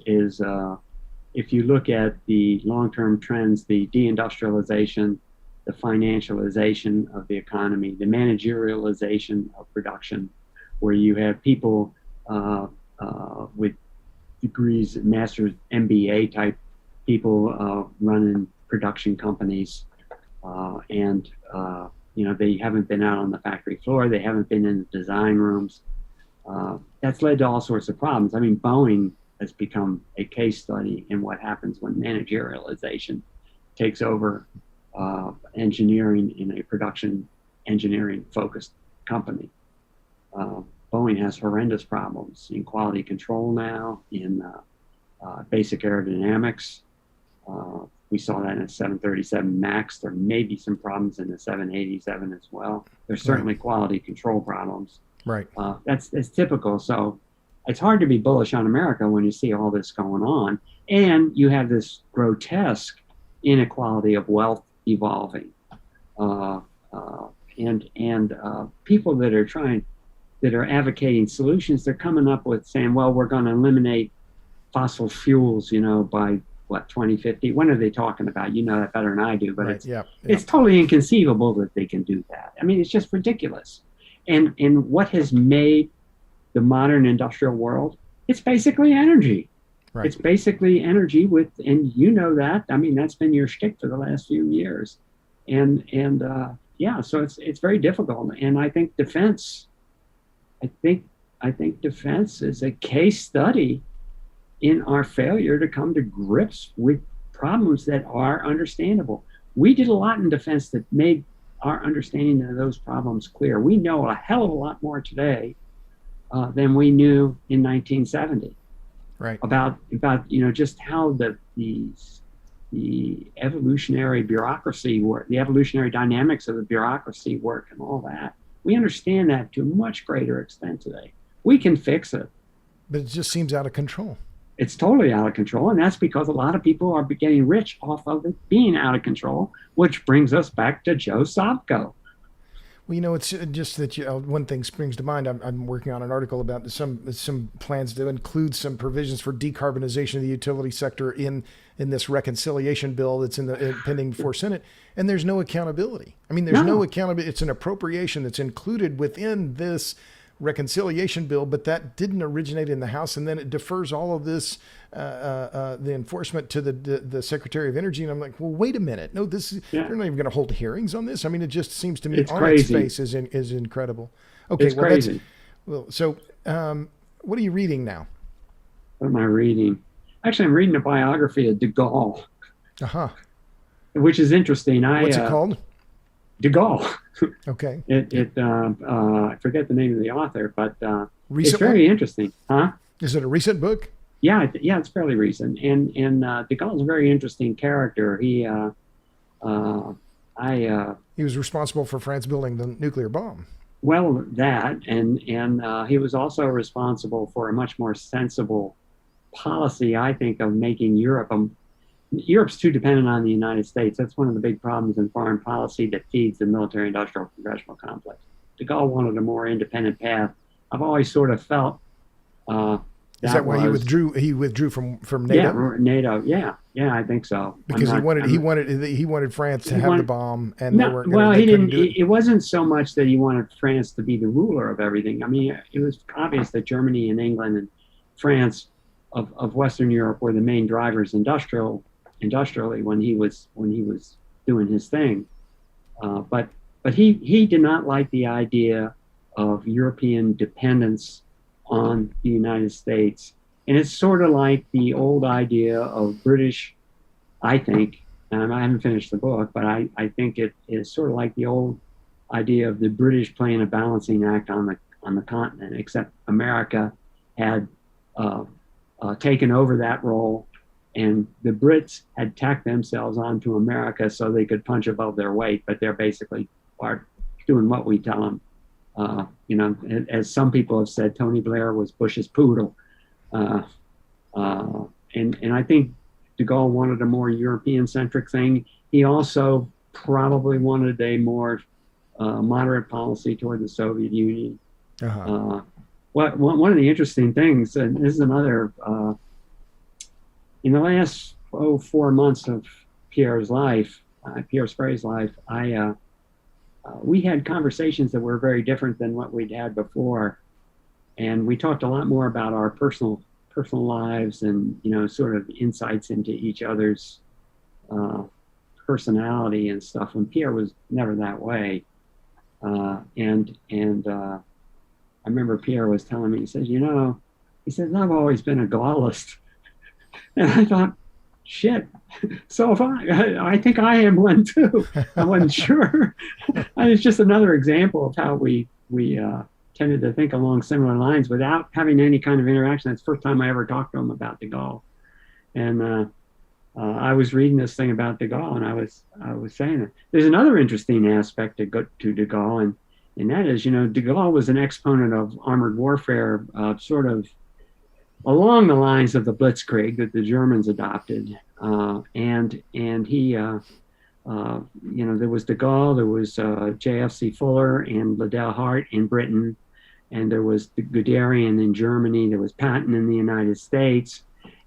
if you look at the long-term trends, the deindustrialization, the financialization of the economy, the managerialization of production, where you have people with degrees, master's, MBA type people running production companies, and they haven't been out on the factory floor, they haven't been in the design rooms. That's led to all sorts of problems. I mean, Boeing has become a case study in what happens when managerialization takes over engineering in a production engineering focused company. Boeing has horrendous problems in quality control now, in basic aerodynamics. We saw that in a 737 MAX. There may be some problems in the 787 as well. There's certainly quality control problems. Right. That's typical. So it's hard to be bullish on America when you see all this going on, and you have this grotesque inequality of wealth evolving, and people that are advocating solutions. They're coming up with saying, well, we're going to eliminate fossil fuels, by what, 2050? When are they talking about? You know that better than I do, but it's totally inconceivable that they can do that. I mean, it's just ridiculous. And what has made the modern industrial world? It's basically energy. Right. It's basically energy and you know that. I mean, that's been your shtick for the last few years. And so it's very difficult. And I think defense is a case study in our failure to come to grips with problems that are understandable. We did a lot in defense that made our understanding of those problems clear. We know a hell of a lot more today than we knew in 1970. Right. About just how the evolutionary bureaucracy work, the evolutionary dynamics of the bureaucracy work, and all that. We understand that to a much greater extent today. We can fix it, but it just seems out of control. It's totally out of control, and that's because a lot of people are getting rich off of it being out of control, which brings us back to Joe Sopko. Well, it's just that one thing springs to mind. I'm working on an article about some plans to include some provisions for decarbonization of the utility sector in this reconciliation bill that's pending before Senate, and there's no accountability. I mean, there's no accountability. It's an appropriation that's included within this reconciliation bill, but that didn't originate in the House, and then it defers all of this, the enforcement to the Secretary of Energy. And I'm like, well, wait a minute. No, they're not even going to hold hearings on this. I mean, it just seems to me it's on crazy. its face is incredible. Okay, it's crazy. So what are you reading now? What am I reading? Actually, I'm reading a biography of de Gaulle, which is interesting. What's it called? De Gaulle. Okay. I forget the name of the author, but it's very interesting. Huh? Is it a recent book? Yeah, it's fairly recent. And de Gaulle's a very interesting character. He was responsible for France building the nuclear bomb. Well, that, and he was also responsible for a much more sensible policy, I think, of making Europe's too dependent on the United States. That's one of the big problems in foreign policy that feeds the military-industrial congressional complex. De Gaulle wanted a more independent path. I've always sort of felt is that why he withdrew from NATO? Yeah, NATO. Yeah, I think so. Because he wanted France to have the bomb, and he didn't. It wasn't so much that he wanted France to be the ruler of everything. I mean, it was obvious that Germany and England and France of Western Europe were the main drivers industrially when he was doing his thing, but he did not like the idea of European dependence on the United States, and it's sort of like the old idea of British. I think, and I haven't finished the book, but I think it is sort of like the old idea of the British playing a balancing act on the continent, except America had taken over that role. And the Brits had tacked themselves onto America so they could punch above their weight, but they're basically doing what we tell them. As some people have said, Tony Blair was Bush's poodle. And I think de Gaulle wanted a more European-centric thing. He also probably wanted a more moderate policy toward the Soviet Union. One of the interesting things, and this is another in the last 4 months of Pierre's life, Pierre Sprey's life, we had conversations that were very different than what we'd had before, and we talked a lot more about our personal lives and sort of insights into each other's personality and stuff. And Pierre was never that way, and I remember Pierre was telling me, he says, I've always been a Gaullist. And I thought, shit, so if I think I am one too. I wasn't sure. And it's just another example of how we tended to think along similar lines without having any kind of interaction. That's the first time I ever talked to him about de Gaulle. And I was reading this thing about de Gaulle, and I was saying that there's another interesting aspect to de Gaulle, and that is, de Gaulle was an exponent of armored warfare, sort of along the lines of the Blitzkrieg that the Germans adopted. And he, there was de Gaulle, there was JFC Fuller and Liddell Hart in Britain, and there was the Guderian in Germany, there was Patton in the United States,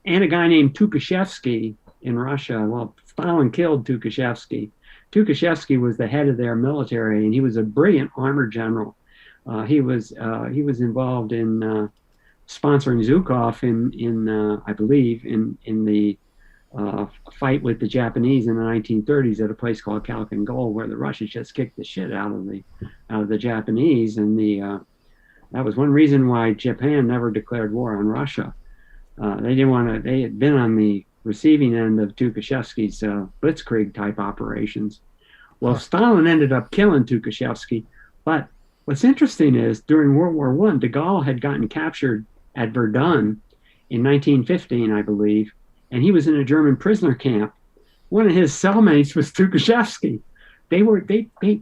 and a guy named Tukhachevsky in Russia. Well, Stalin killed Tukhachevsky. Tukhachevsky was the head of their military, and he was a brilliant armor general. He was involved in sponsoring Zhukov in I believe in the fight with the Japanese in the 1930s at a place called Khalkhin Gol, where the Russians just kicked the shit out of the Japanese, and that was one reason why Japan never declared war on Russia. They didn't want to. They had been on the receiving end of Tukhachevsky's Blitzkrieg type operations. Well, Stalin ended up killing Tukhachevsky, but what's interesting is during World War I, de Gaulle had gotten captured at Verdun in 1915, I believe, and he was in a German prisoner camp. One of his cellmates was Tukhachevsky. They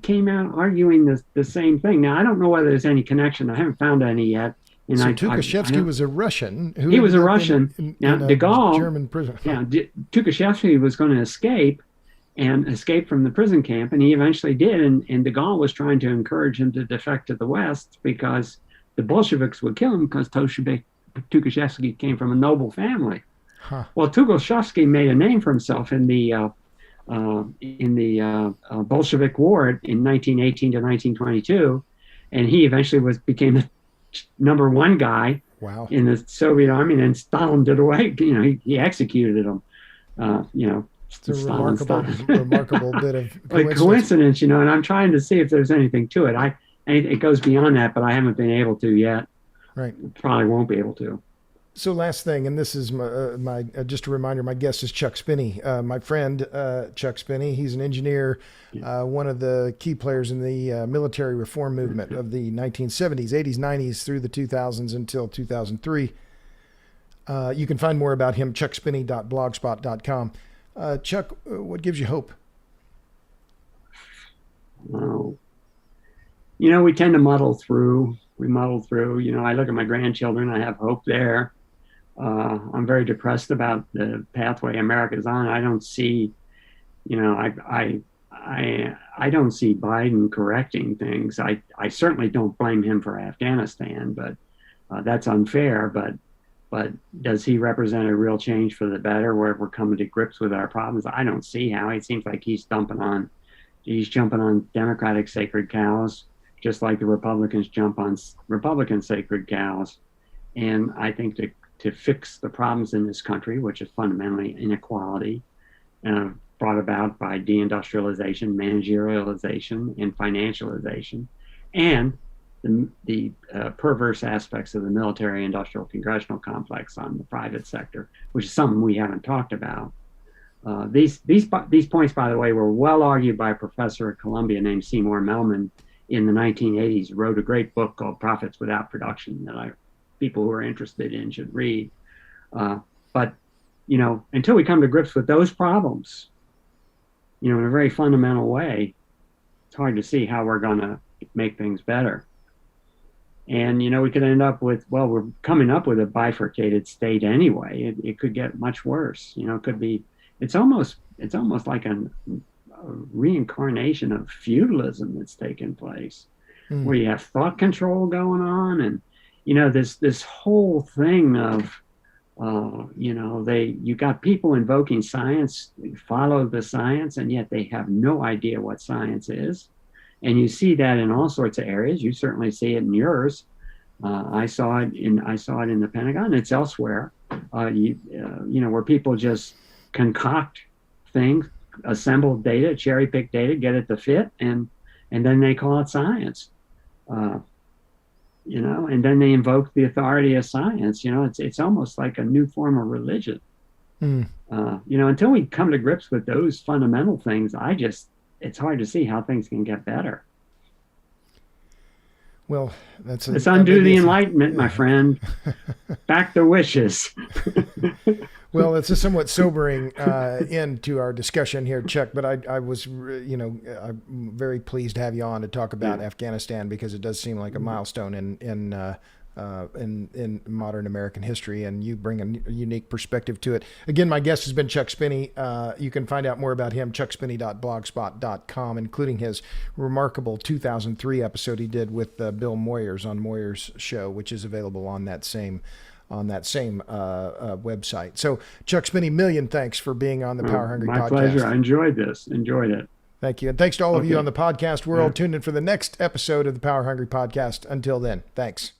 came out arguing the same thing. Now, I don't know whether there's any connection. I haven't found any yet. And so Tukhachevsky was a Russian. He was a Russian. Now, de Gaulle, German prison. Yeah, Tukhachevsky was going to escape from the prison camp, and he eventually did. And de Gaulle was trying to encourage him to defect to the West because the Bolsheviks would kill him because Tukhachevsky came from a noble family. Huh. Well, Tukhachevsky made a name for himself in the Bolshevik War in 1918 to 1922, and he eventually became the number one guy in the Soviet army. And then Stalin did away. He executed him. It's a remarkable bit of coincidence. And I'm trying to see if there's anything to it. It goes beyond that, but I haven't been able to yet. Right. Probably won't be able to. So last thing, and this is my just a reminder, my guest is Chuck Spinney, my friend Chuck Spinney. He's an engineer, one of the key players in the military reform movement of the 1970s, 80s, 90s through the 2000s until 2003. You can find more about him, chuckspinney.blogspot.com. Chuck, what gives you hope? Oh. We tend to muddle through. We muddle through. I look at my grandchildren. I have hope there. I'm very depressed about the pathway America's on. I don't see, I don't see Biden correcting things. I certainly don't blame him for Afghanistan, but that's unfair. But does he represent a real change for the better, where we're coming to grips with our problems? I don't see how. It seems like he's jumping on Democratic sacred cows, just like the Republicans jump on Republican sacred cows. And I think to fix the problems in this country, which is fundamentally inequality, brought about by deindustrialization, managerialization, and financialization, and the perverse aspects of the military-industrial congressional complex on the private sector, which is something we haven't talked about. These points, by the way, were well argued by a professor at Columbia named Seymour Melman in the 1980s. Wrote a great book called Profits Without Production that people who are interested in should read. But until we come to grips with those problems, in a very fundamental way, it's hard to see how we're going to make things better. And we could end up with, we're coming up with a bifurcated state anyway. It could get much worse. It could be. It's almost like a reincarnation of feudalism that's taken place, where you have thought control going on, and this whole thing of You got people invoking science, follow the science, and yet they have no idea what science is. And you see that in all sorts of areas. You certainly see it in yours. I saw it in the Pentagon. It's elsewhere. Where people just concoct things, assemble data, cherry pick data, get it to fit, and then they call it science. And then they invoke the authority of science. It's almost like a new form of religion. Until we come to grips with those fundamental things, it's hard to see how things can get better. Well, let's undo the Enlightenment, my friend. Back to wishes. Well, it's a somewhat sobering end to our discussion here, Chuck. But I was, I'm very pleased to have you on to talk about Afghanistan, because it does seem like a milestone in modern American history, and you bring a unique perspective to it. Again, my guest has been Chuck Spinney. You can find out more about him, chuckspinney.blogspot.com, including his remarkable 2003 episode he did with Bill Moyers on Moyers' show, which is available on that same website. So, Chuck Spinney, million thanks for being on the Power Hungry Podcast. My pleasure. I enjoyed it. Thank you. And thanks to all of you on the podcast world. Tune in for the next episode of the Power Hungry Podcast. Until then, thanks.